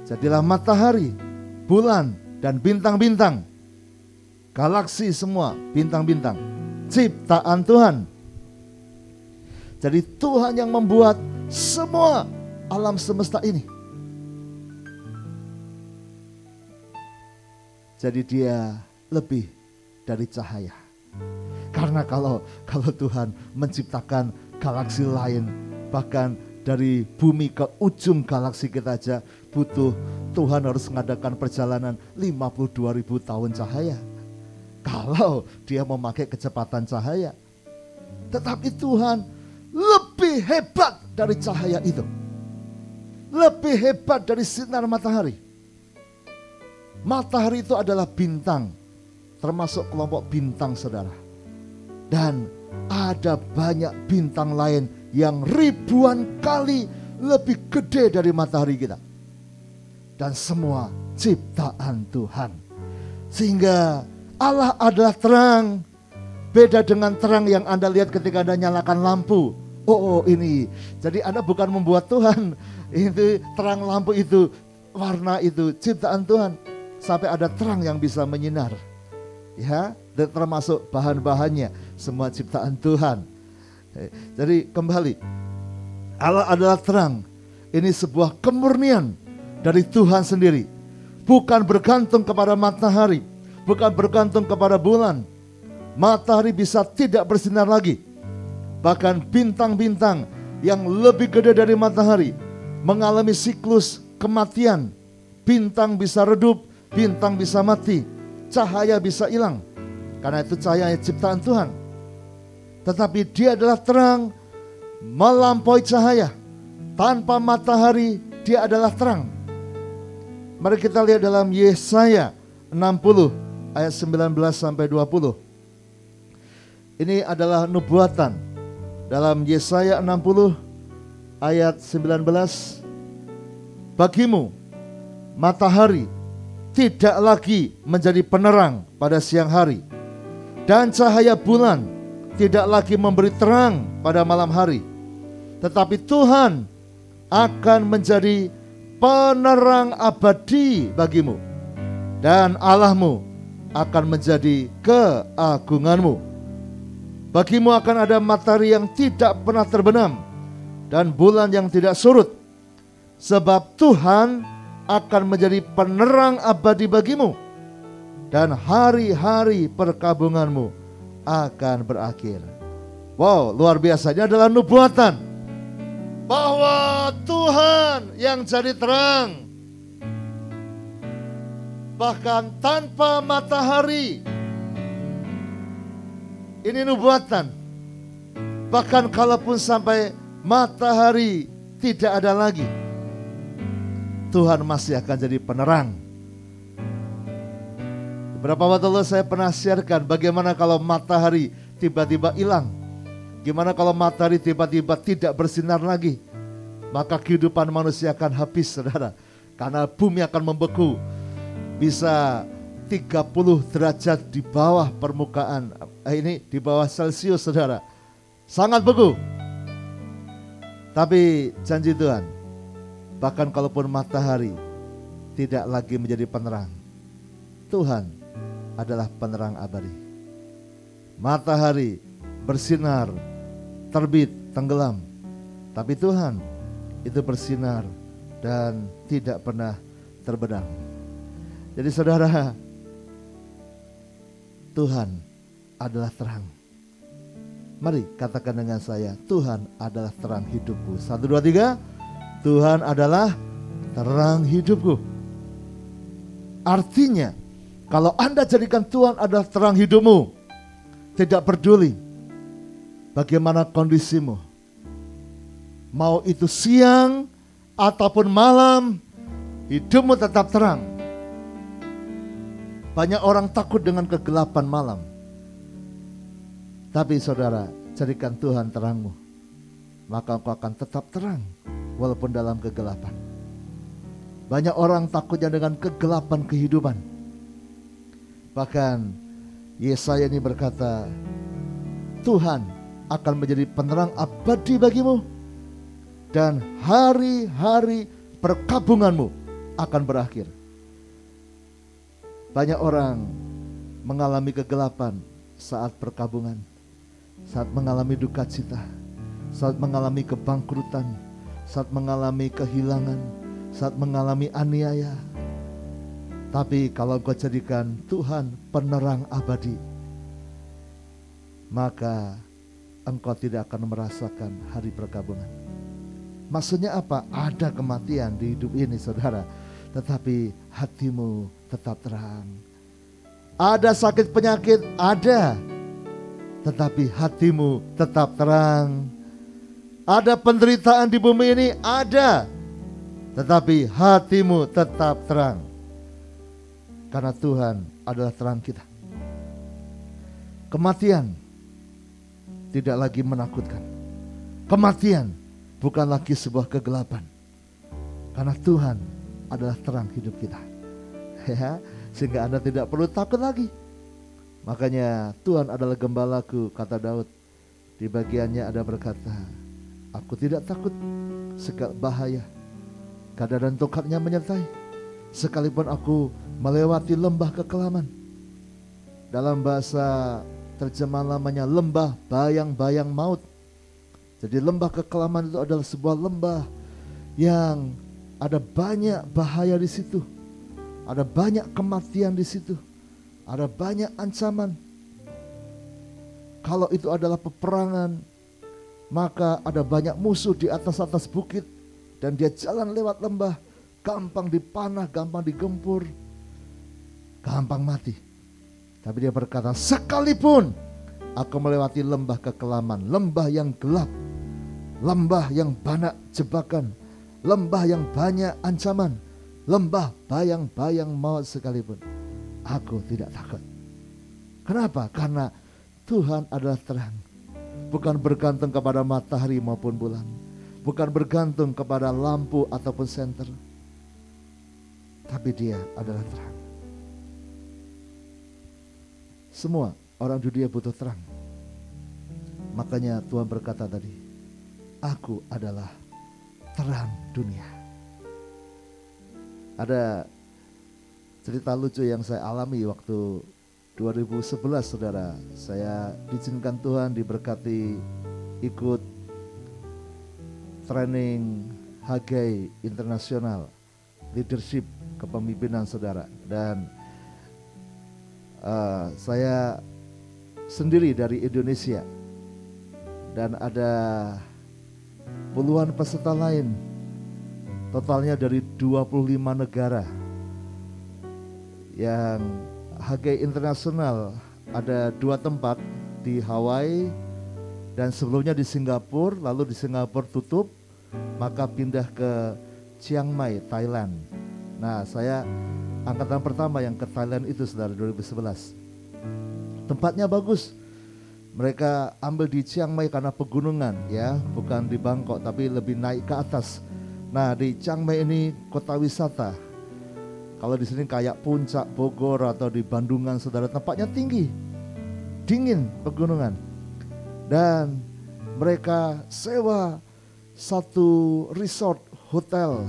jadilah matahari, bulan, dan bintang-bintang. Galaksi semua, bintang-bintang. Ciptaan Tuhan. Jadi Tuhan yang membuat semua alam semesta ini. Jadi dia lebih dari cahaya. Karena kalau Tuhan menciptakan galaksi lain, bahkan dari bumi ke ujung galaksi kita aja butuh, Tuhan harus mengadakan perjalanan 52.000 tahun cahaya. Kalau dia memakai kecepatan cahaya. Tetapi Tuhan lebih hebat dari cahaya itu. Lebih hebat dari sinar matahari. Matahari itu adalah bintang, termasuk kelompok bintang, saudara. Dan ada banyak bintang lain yang ribuan kali lebih gede dari matahari kita. Dan semua ciptaan Tuhan. Sehingga Allah adalah terang. Beda dengan terang yang Anda lihat ketika Anda nyalakan lampu. Oh ini, jadi Anda bukan membuat Tuhan. Itu terang lampu itu, warna itu ciptaan Tuhan. Sampai ada terang yang bisa menyinar. Ya, dan termasuk bahan-bahannya semua ciptaan Tuhan. Jadi kembali, Allah adalah terang. Ini sebuah kemurnian dari Tuhan sendiri. Bukan bergantung kepada matahari, bukan bergantung kepada bulan. Matahari bisa tidak bersinar lagi. Bahkan bintang-bintang yang lebih gede dari matahari mengalami siklus kematian. Bintang bisa redup, bintang bisa mati, cahaya bisa hilang. Karena itu cahaya ciptaan Tuhan. Tetapi dia adalah terang melampaui cahaya. Tanpa matahari dia adalah terang. Mari kita lihat dalam Yesaya 60 ayat 19 sampai 20. Ini adalah nubuatan. Dalam Yesaya 60 ayat 19, bagimu matahari tidak lagi menjadi penerang pada siang hari, dan cahaya bulan tidak lagi memberi terang pada malam hari. Tetapi Tuhan akan menjadi penerang abadi bagimu, dan Allahmu akan menjadi keagunganmu. Bagimu akan ada matahari yang tidak pernah terbenam, dan bulan yang tidak surut. Sebab Tuhan akan menjadi penerang abadi bagimu, dan hari-hari perkabunganmu akan berakhir. Wow, luar biasa. Ini adalah nubuatan bahwa Tuhan yang jadi terang. Bahkan tanpa matahari. Ini nubuatan. Bahkan kalaupun sampai matahari tidak ada lagi, Tuhan masih akan jadi penerang. Beberapa waktu lalu saya pernah sharekan bagaimana kalau matahari tiba-tiba hilang. Gimana kalau matahari tiba-tiba tidak bersinar lagi. Maka kehidupan manusia akan habis, saudara. Karena bumi akan membeku. Bisa 30 derajat di bawah permukaan. Ini di bawah Celcius, saudara. Sangat beku. Tapi janji Tuhan, bahkan kalaupun matahari tidak lagi menjadi penerang, Tuhan adalah penerang abadi. Matahari bersinar, terbit, tenggelam. Tapi Tuhan itu bersinar dan tidak pernah terbenam. Jadi saudara, Tuhan adalah terang. Mari katakan dengan saya, Tuhan adalah terang hidupku. 1, 2, 3. Tuhan adalah terang hidupku. Artinya, kalau Anda jadikan Tuhan adalah terang hidupmu, tidak peduli bagaimana kondisimu, mau itu siang ataupun malam, hidupmu tetap terang. Banyak orang takut dengan kegelapan malam. Tapi saudara, jadikan Tuhan terangmu. maka engkau akan tetap terang walaupun dalam kegelapan. Banyak orang takutnya dengan kegelapan kehidupan. Bahkan Yesaya ini berkata, Tuhan akan menjadi penerang abadi bagimu dan hari-hari perkabunganmu akan berakhir. Banyak orang mengalami kegelapan saat perkabungan, saat mengalami duka cita, saat mengalami kebangkrutan, saat mengalami kehilangan, saat mengalami aniaya. Tapi kalau kau jadikan Tuhan penerang abadi, maka engkau tidak akan merasakan hari perkabungan. Maksudnya apa? Ada kematian di hidup ini saudara, tetapi hatimu tetap terang. Ada sakit penyakit, ada, tetapi hatimu tetap terang. Ada penderitaan di bumi ini, ada, tetapi hatimu tetap terang. Karena Tuhan adalah terang kita. Kematian tidak lagi menakutkan. Kematian bukan lagi sebuah kegelapan. Karena Tuhan adalah terang hidup kita. Ya, sehingga Anda tidak perlu takut lagi. Makanya Tuhan adalah gembalaku, kata Daud. Di bagiannya ada berkata, aku tidak takut segala bahaya, gada dan tongkatnya menyertai. Sekalipun aku melewati lembah kekelaman. Dalam bahasa terjemahan lamanya lembah bayang-bayang maut. Jadi lembah kekelaman itu adalah sebuah lembah yang ada banyak bahaya di situ. Ada banyak kematian di situ. Ada banyak ancaman. Kalau itu adalah peperangan, maka ada banyak musuh di atas bukit. Dan dia jalan lewat lembah, gampang dipanah, gampang digempur, gampang mati. Tapi dia berkata, sekalipun aku melewati lembah kekelaman, lembah yang gelap, lembah yang banyak jebakan, lembah yang banyak ancaman, lembah bayang-bayang maut sekalipun, aku tidak takut. Kenapa? Karena Tuhan adalah terang. Bukan bergantung kepada matahari maupun bulan. Bukan bergantung kepada lampu ataupun senter. Tapi dia adalah terang. Semua orang dunia butuh terang. Makanya Tuhan berkata tadi, aku adalah terang dunia. Ada cerita lucu yang saya alami waktu 2011 saudara. Saya diizinkan Tuhan diberkati ikut training Hagai Internasional Leadership Kepemimpinan saudara. Dan saya sendiri dari Indonesia. Dan ada puluhan peserta lain. Totalnya dari 25 negara. Yang Hagai Internasional ada 2 tempat di Hawaii dan sebelumnya di Singapura, lalu di Singapura tutup, maka pindah ke Chiang Mai, Thailand. Nah, saya angkatan pertama yang ke Thailand itu saudara 2011. Tempatnya bagus. Mereka ambil di Chiang Mai karena pegunungan ya, bukan di Bangkok tapi lebih naik ke atas. Nah, di Chiang Mai ini kota wisata. Kalau di sini kayak Puncak, Bogor atau di Bandungan saudara, tempatnya tinggi, dingin pegunungan. Dan mereka sewa satu resort hotel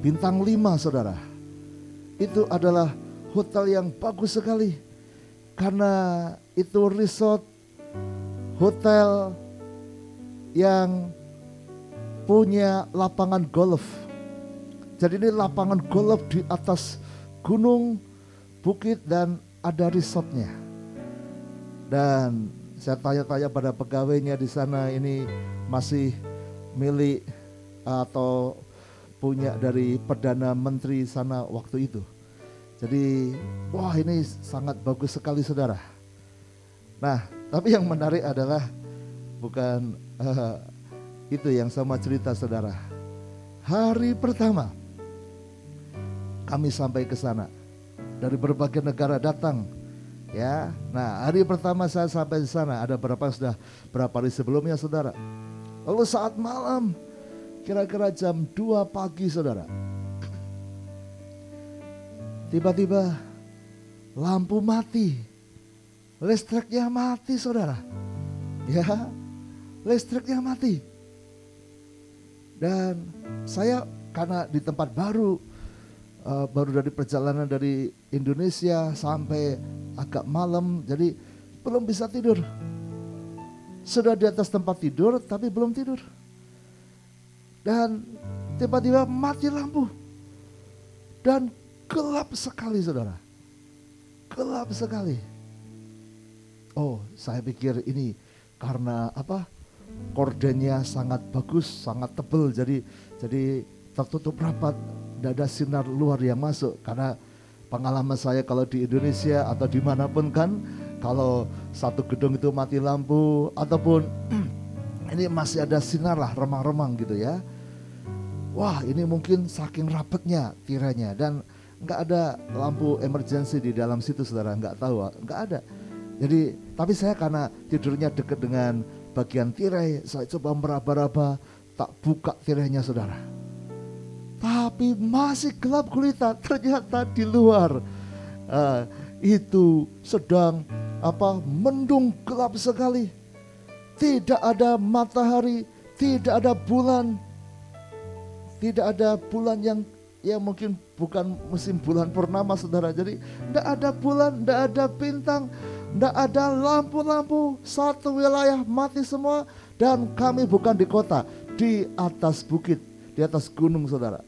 bintang 5 saudara. Itu adalah hotel yang bagus sekali. Karena itu resort hotel yang punya lapangan golf. Jadi ini lapangan golf di atas gunung, bukit dan ada resortnya. Dan saya tanya-tanya pada pegawainya di sana, ini masih milik atau punya dari Perdana Menteri sana waktu itu. Jadi wah ini sangat bagus sekali saudara. Nah tapi yang menarik adalah bukan itu yang sama cerita saudara. Hari pertama kami sampai ke sana, dari berbagai negara datang, ya. Nah hari pertama saya sampai di sana, ada sudah berapa hari sebelumnya saudara. Lalu saat malam, kira-kira jam 2 pagi saudara, tiba-tiba lampu mati, listriknya mati saudara. Ya, listriknya mati. Dan saya karena di tempat baru dari perjalanan dari Indonesia sampai agak malam, jadi belum bisa tidur. Sudah di atas tempat tidur tapi belum tidur. Dan tiba-tiba mati lampu. Dan gelap sekali saudara. Gelap sekali. Oh, saya pikir ini karena apa? Kordennya sangat bagus, sangat tebal, jadi tertutup rapat, tidak ada sinar luar yang masuk. Karena pengalaman saya kalau di Indonesia atau dimanapun kan, kalau satu gedung itu mati lampu ataupun ini masih ada sinar lah, remang-remang gitu ya. Wah, ini mungkin saking rapatnya tirainya dan nggak ada lampu emergency di dalam situ saudara, nggak tahu, nggak ada. Jadi, tapi saya karena tidurnya dekat dengan bagian tirai, saya coba meraba-raba, tak buka tirainya saudara. Tapi masih gelap gulita, ternyata di luar itu sedang mendung gelap sekali. Tidak ada matahari, tidak ada bulan. Tidak ada bulan yang mungkin bukan musim bulan purnama saudara. Jadi tidak ada bulan, tidak ada bintang, tidak ada lampu-lampu. Satu wilayah mati semua dan kami bukan di kota, di atas bukit, di atas gunung saudara.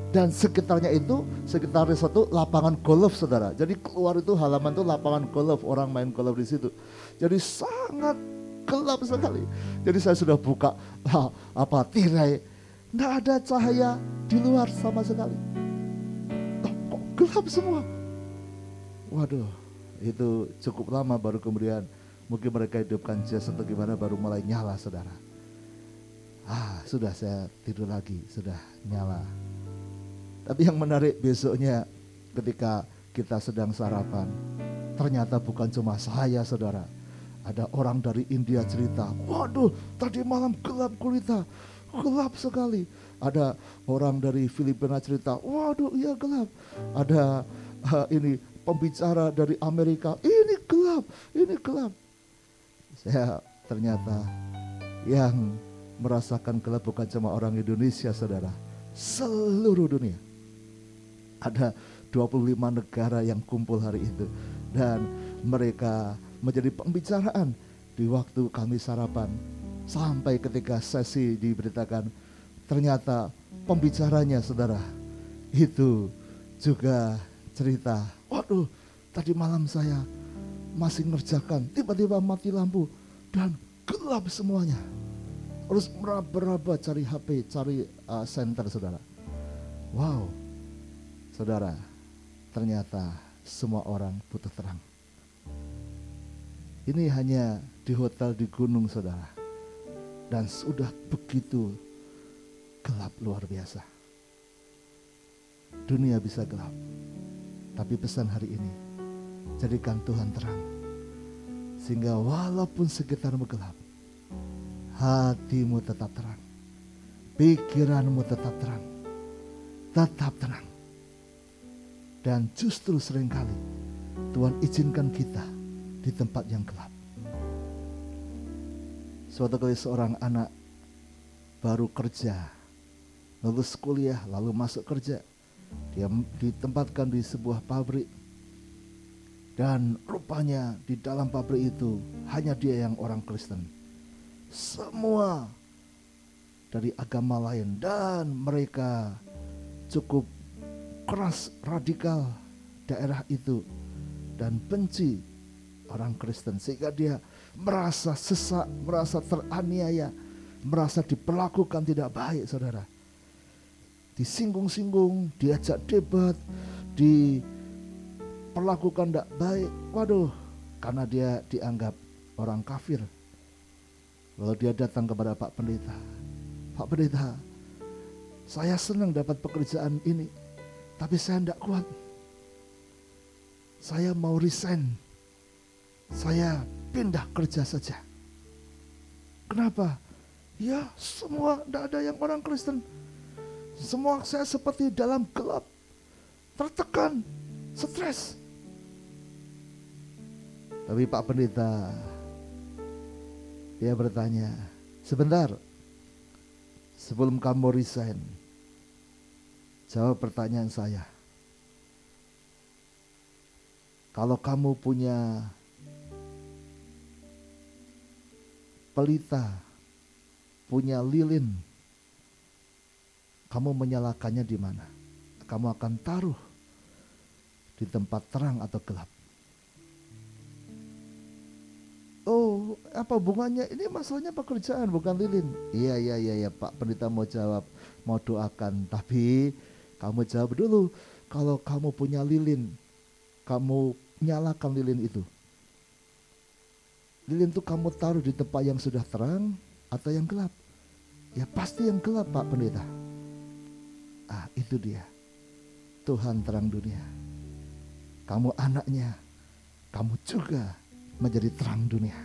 Dan sekitarnya itu, sekitar satu lapangan golf saudara. Jadi keluar itu halaman itu lapangan golf, orang main golf di situ. Jadi sangat gelap sekali. Jadi saya sudah buka tirai, tidak ada cahaya di luar sama sekali. Kok gelap semua. Waduh, itu cukup lama baru kemudian mungkin mereka hidupkan jas atau gimana baru mulai nyala saudara. Sudah saya tidur lagi, sudah nyala. Tapi yang menarik besoknya ketika kita sedang sarapan, ternyata bukan cuma saya saudara. Ada orang dari India cerita, waduh tadi malam gelap gulita, gelap sekali. Ada orang dari Filipina cerita, waduh iya gelap. Ada ini pembicara dari Amerika, ini gelap. Saya ternyata yang merasakan gelap bukan cuma orang Indonesia saudara, seluruh dunia. Ada 25 negara yang kumpul hari itu dan mereka menjadi pembicaraan di waktu kami sarapan. Sampai ketika sesi diberitakan, ternyata pembicaranya saudara itu juga cerita, waduh tadi malam saya masih ngerjakan, tiba-tiba mati lampu dan gelap semuanya. Harus meraba-raba cari HP, cari center saudara. Wow, saudara, ternyata semua orang butuh terang. Ini hanya di hotel di gunung saudara. Dan sudah begitu gelap luar biasa. Dunia bisa gelap. Tapi pesan hari ini, jadikan Tuhan terang. Sehingga walaupun sekitarmu gelap, hatimu tetap terang. Pikiranmu tetap terang. Tetap tenang. Dan justru seringkali Tuhan izinkan kita di tempat yang gelap. Suatu kali seorang anak baru kerja, lulus kuliah, lalu masuk kerja. Dia ditempatkan di sebuah pabrik. Dan rupanya di dalam pabrik itu hanya dia yang orang Kristen. Semua dari agama lain dan mereka cukup keras, radikal daerah itu dan benci orang Kristen sehingga dia merasa sesak, merasa teraniaya, merasa diperlakukan tidak baik saudara. Disinggung-singgung, diajak debat, diperlakukan tidak baik. Waduh, karena dia dianggap orang kafir. Lalu dia datang kepada Pak Pendeta. Pak Pendeta, saya senang dapat pekerjaan ini, tapi saya tidak kuat. Saya mau resign. Saya pindah kerja saja. Kenapa? Ya, semua tidak ada yang orang Kristen. Semua saya seperti dalam gelap, tertekan, stres. Tapi Pak Pendeta, dia bertanya, sebentar, sebelum kamu resign, jawab pertanyaan saya. Kalau kamu punya pelita, punya lilin, kamu menyalakannya di mana? Kamu akan taruh di tempat terang atau gelap? Oh, apa hubungannya? Ini masalahnya pekerjaan, bukan lilin. Iya, Pak Pendeta mau jawab, mau doakan. Tapi kamu jawab dulu, kalau kamu punya lilin, kamu nyalakan lilin itu. Lilin itu kamu taruh di tempat yang sudah terang atau yang gelap? Ya pasti yang gelap, Pak Pendeta. Ah, itu dia. Tuhan terang dunia. Kamu anaknya, kamu juga menjadi terang dunia.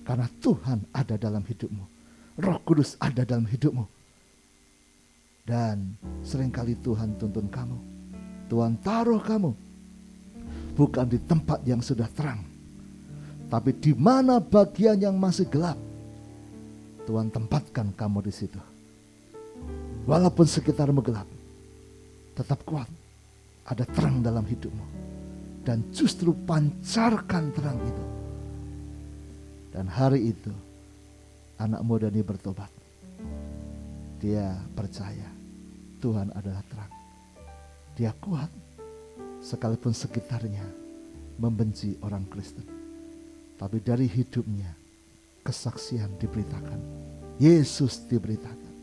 Karena Tuhan ada dalam hidupmu. Roh Kudus ada dalam hidupmu. Dan seringkali Tuhan tuntun kamu. Tuhan taruh kamu bukan di tempat yang sudah terang, tapi di mana bagian yang masih gelap. Tuhan tempatkan kamu di situ. Walaupun sekitarmu gelap, tetap kuat. Ada terang dalam hidupmu. Dan justru pancarkan terang itu. Dan hari itu anak muda ini bertobat. Dia percaya Tuhan adalah terang. Dia kuat sekalipun sekitarnya membenci orang Kristen. Tapi dari hidupnya kesaksian diberitakan. Yesus diberitakan.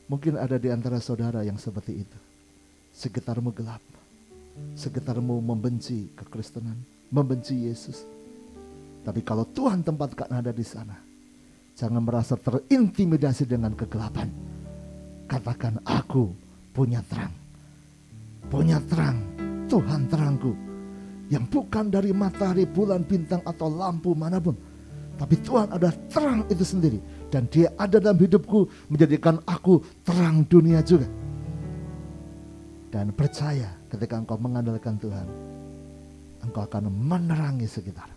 Mungkin ada di antara saudara yang seperti itu. Sekitarmu gelap. Sekitarmu membenci kekristenan, membenci Yesus. Tapi kalau Tuhan tempatkan Anda di sana, jangan merasa terintimidasi dengan kegelapan. Katakan, aku punya terang. Punya terang, Tuhan terangku. Yang bukan dari matahari, bulan, bintang atau lampu manapun. Tapi Tuhan ada terang itu sendiri. Dan dia ada dalam hidupku, menjadikan aku terang dunia juga. Dan percaya ketika engkau mengandalkan Tuhan, engkau akan menerangi sekitar.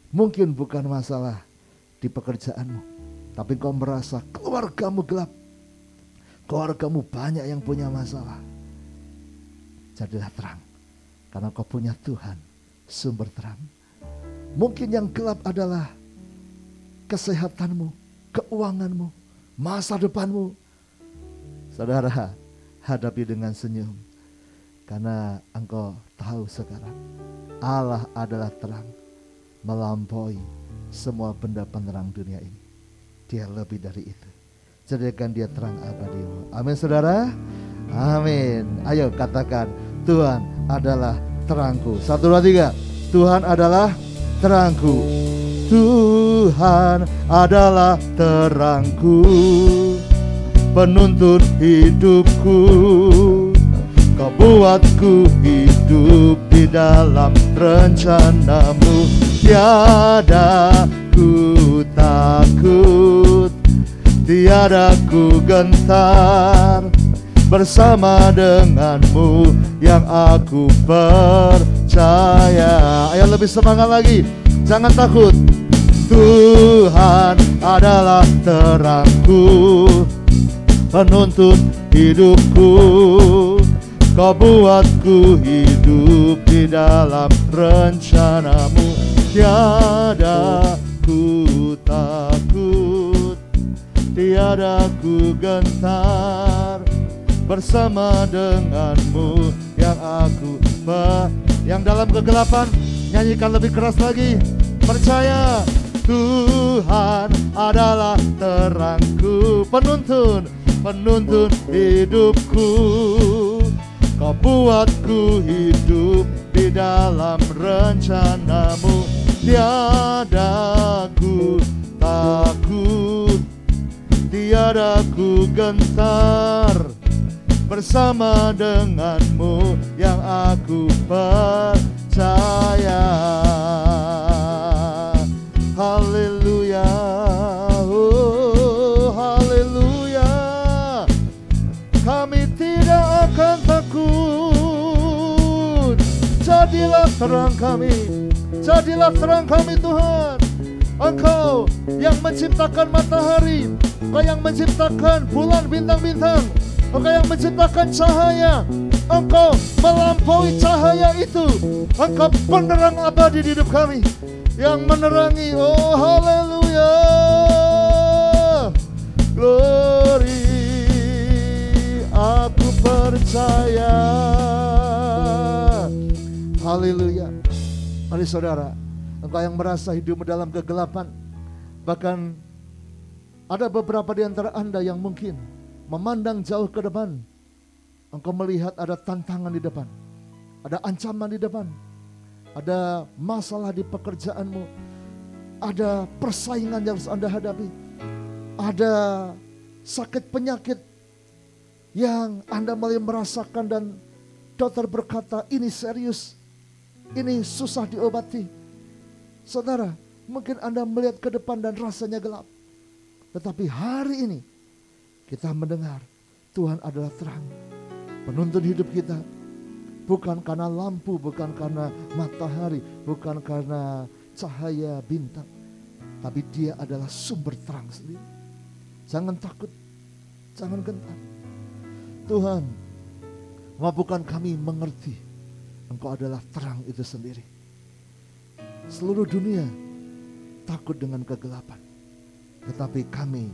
Mungkin bukan masalah di pekerjaanmu, tapi engkau merasa keluargamu gelap. Keluargamu banyak yang punya masalah. Jadilah terang, karena kau punya Tuhan, sumber terang. Mungkin yang gelap adalah kesehatanmu, keuanganmu, masa depanmu. Saudara, hadapi dengan senyum. Karena engkau tahu sekarang Allah adalah terang, melampaui semua benda penerang dunia ini. Dia lebih dari itu. Jadikan dia terang abadimu. Amin saudara. Amin. Ayo katakan, Tuhan adalah terangku. 1, 2, 3. Tuhan adalah terangku. Tuhan adalah terangku, penuntun hidupku. Kau buatku hidup di dalam rencanamu. Tiada ku takut, tiada ku gentar. Bersama denganmu yang aku percaya. Ayo lebih semangat lagi, jangan takut. Tuhan adalah terangku, penuntun hidupku. Kau buatku hidup di dalam rencanamu. Tiada ku takut, tiada ku gentar. Bersama denganmu yang aku yang dalam kegelapan. Nyanyikan lebih keras lagi. Percaya Tuhan adalah terangku, penuntun hidupku. Kau buatku hidup di dalam rencanamu. Tiada ku takut, tiada ku gentar. Bersama denganmu yang aku percaya. Haleluya. Oh. Jadilah terang kami, jadilah terang kami Tuhan. Engkau yang menciptakan matahari, Engkau yang menciptakan bulan bintang-bintang, Engkau yang menciptakan cahaya. Engkau melampaui cahaya itu. Engkau penerang abadi di hidup kami, yang menerangi. Oh haleluya, glory. Aku percaya. Haleluya. Mari saudara, engkau yang merasa hidupmu dalam kegelapan, bahkan ada beberapa di antara Anda yang mungkin memandang jauh ke depan. Engkau melihat ada tantangan di depan, ada ancaman di depan, ada masalah di pekerjaanmu, ada persaingan yang harus Anda hadapi, ada sakit penyakit yang Anda mulai merasakan dan dokter berkata ini serius, ini susah diobati. Saudara, mungkin Anda melihat ke depan dan rasanya gelap. Tetapi hari ini kita mendengar Tuhan adalah terang, penuntun hidup kita. Bukan karena lampu, bukan karena matahari, bukan karena cahaya bintang, tapi Dia adalah sumber terang sendiri. Jangan takut, jangan gentar. Tuhan, mampukan kami mengerti Engkau adalah terang itu sendiri. Seluruh dunia takut dengan kegelapan, tetapi kami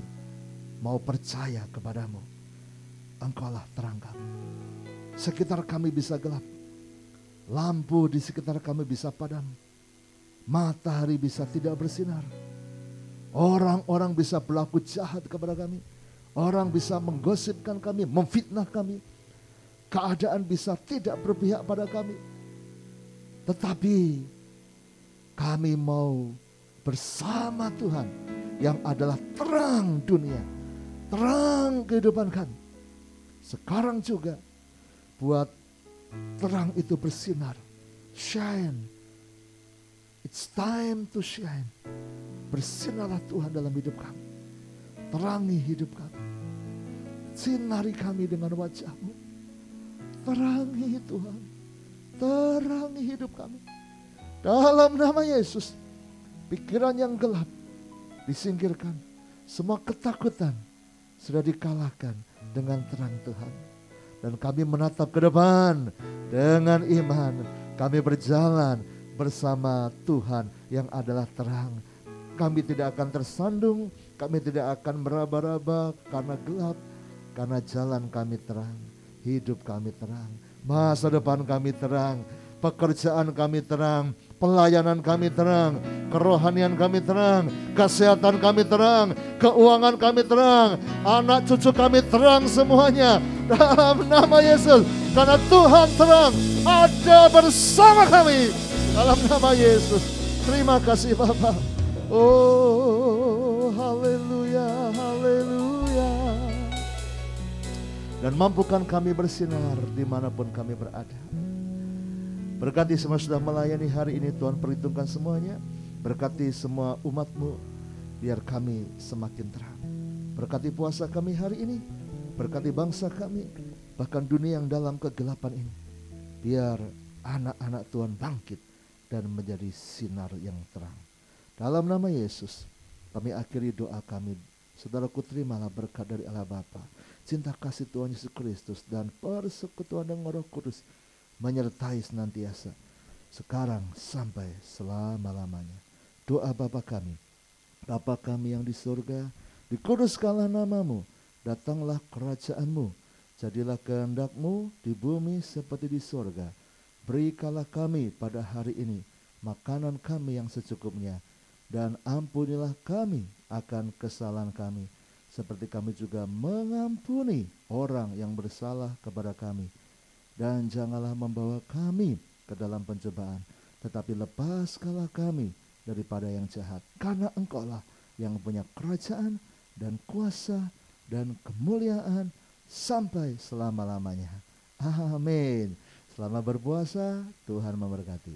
mau percaya kepadamu. Engkaulah terang kami. Sekitar kami bisa gelap, lampu di sekitar kami bisa padam, matahari bisa tidak bersinar, orang-orang bisa berlaku jahat kepada kami, orang bisa menggosipkan kami, memfitnah kami, keadaan bisa tidak berpihak pada kami. Tetapi kami mau bersama Tuhan yang adalah terang dunia, terang kehidupan kami. Sekarang juga buat terang itu bersinar. Shine. It's time to shine. Bersinarlah Tuhan dalam hidup kami. Terangi hidup kami. Sinari kami dengan wajah-Mu. Terangi Tuhan. Terangi hidup kami. Dalam nama Yesus, pikiran yang gelap disingkirkan. Semua ketakutan sudah dikalahkan dengan terang Tuhan. Dan kami menatap ke depan dengan iman. Kami berjalan bersama Tuhan yang adalah terang. Kami tidak akan tersandung, kami tidak akan meraba-raba karena gelap. Karena jalan kami terang, hidup kami terang, masa depan kami terang, pekerjaan kami terang, pelayanan kami terang, kerohanian kami terang, kesehatan kami terang, keuangan kami terang, anak cucu kami terang semuanya. Dalam nama Yesus, karena Tuhan terang ada bersama kami. Dalam nama Yesus, terima kasih Bapa. Oh haleluya, haleluya. Dan mampukan kami bersinar dimanapun kami berada. Berkati semua sudah melayani hari ini, Tuhan perhitungkan semuanya. Berkati semua umat-Mu, biar kami semakin terang. Berkati puasa kami hari ini, berkati bangsa kami, bahkan dunia yang dalam kegelapan ini. Biar anak-anak Tuhan bangkit dan menjadi sinar yang terang. Dalam nama Yesus, kami akhiri doa kami. Saudaraku, terimalah berkat dari Allah Bapa, cinta kasih Tuhan Yesus Kristus, dan persekutuan dengan Roh Kudus menyertai senantiasa sekarang sampai selama-lamanya. Doa Bapa kami, Bapa kami yang di surga, dikuduskanlah nama-Mu, datanglah kerajaan-Mu, jadilah kehendak-Mu di bumi seperti di surga. Berikanlah kami pada hari ini makanan kami yang secukupnya, dan ampunilah kami akan kesalahan kami, seperti kami juga mengampuni orang yang bersalah kepada kami. Dan janganlah membawa kami ke dalam pencobaan, tetapi lepaskanlah kami daripada yang jahat. Karena Engkaulah yang punya kerajaan dan kuasa dan kemuliaan sampai selama-lamanya. Amin. Selamat berpuasa, Tuhan memberkati.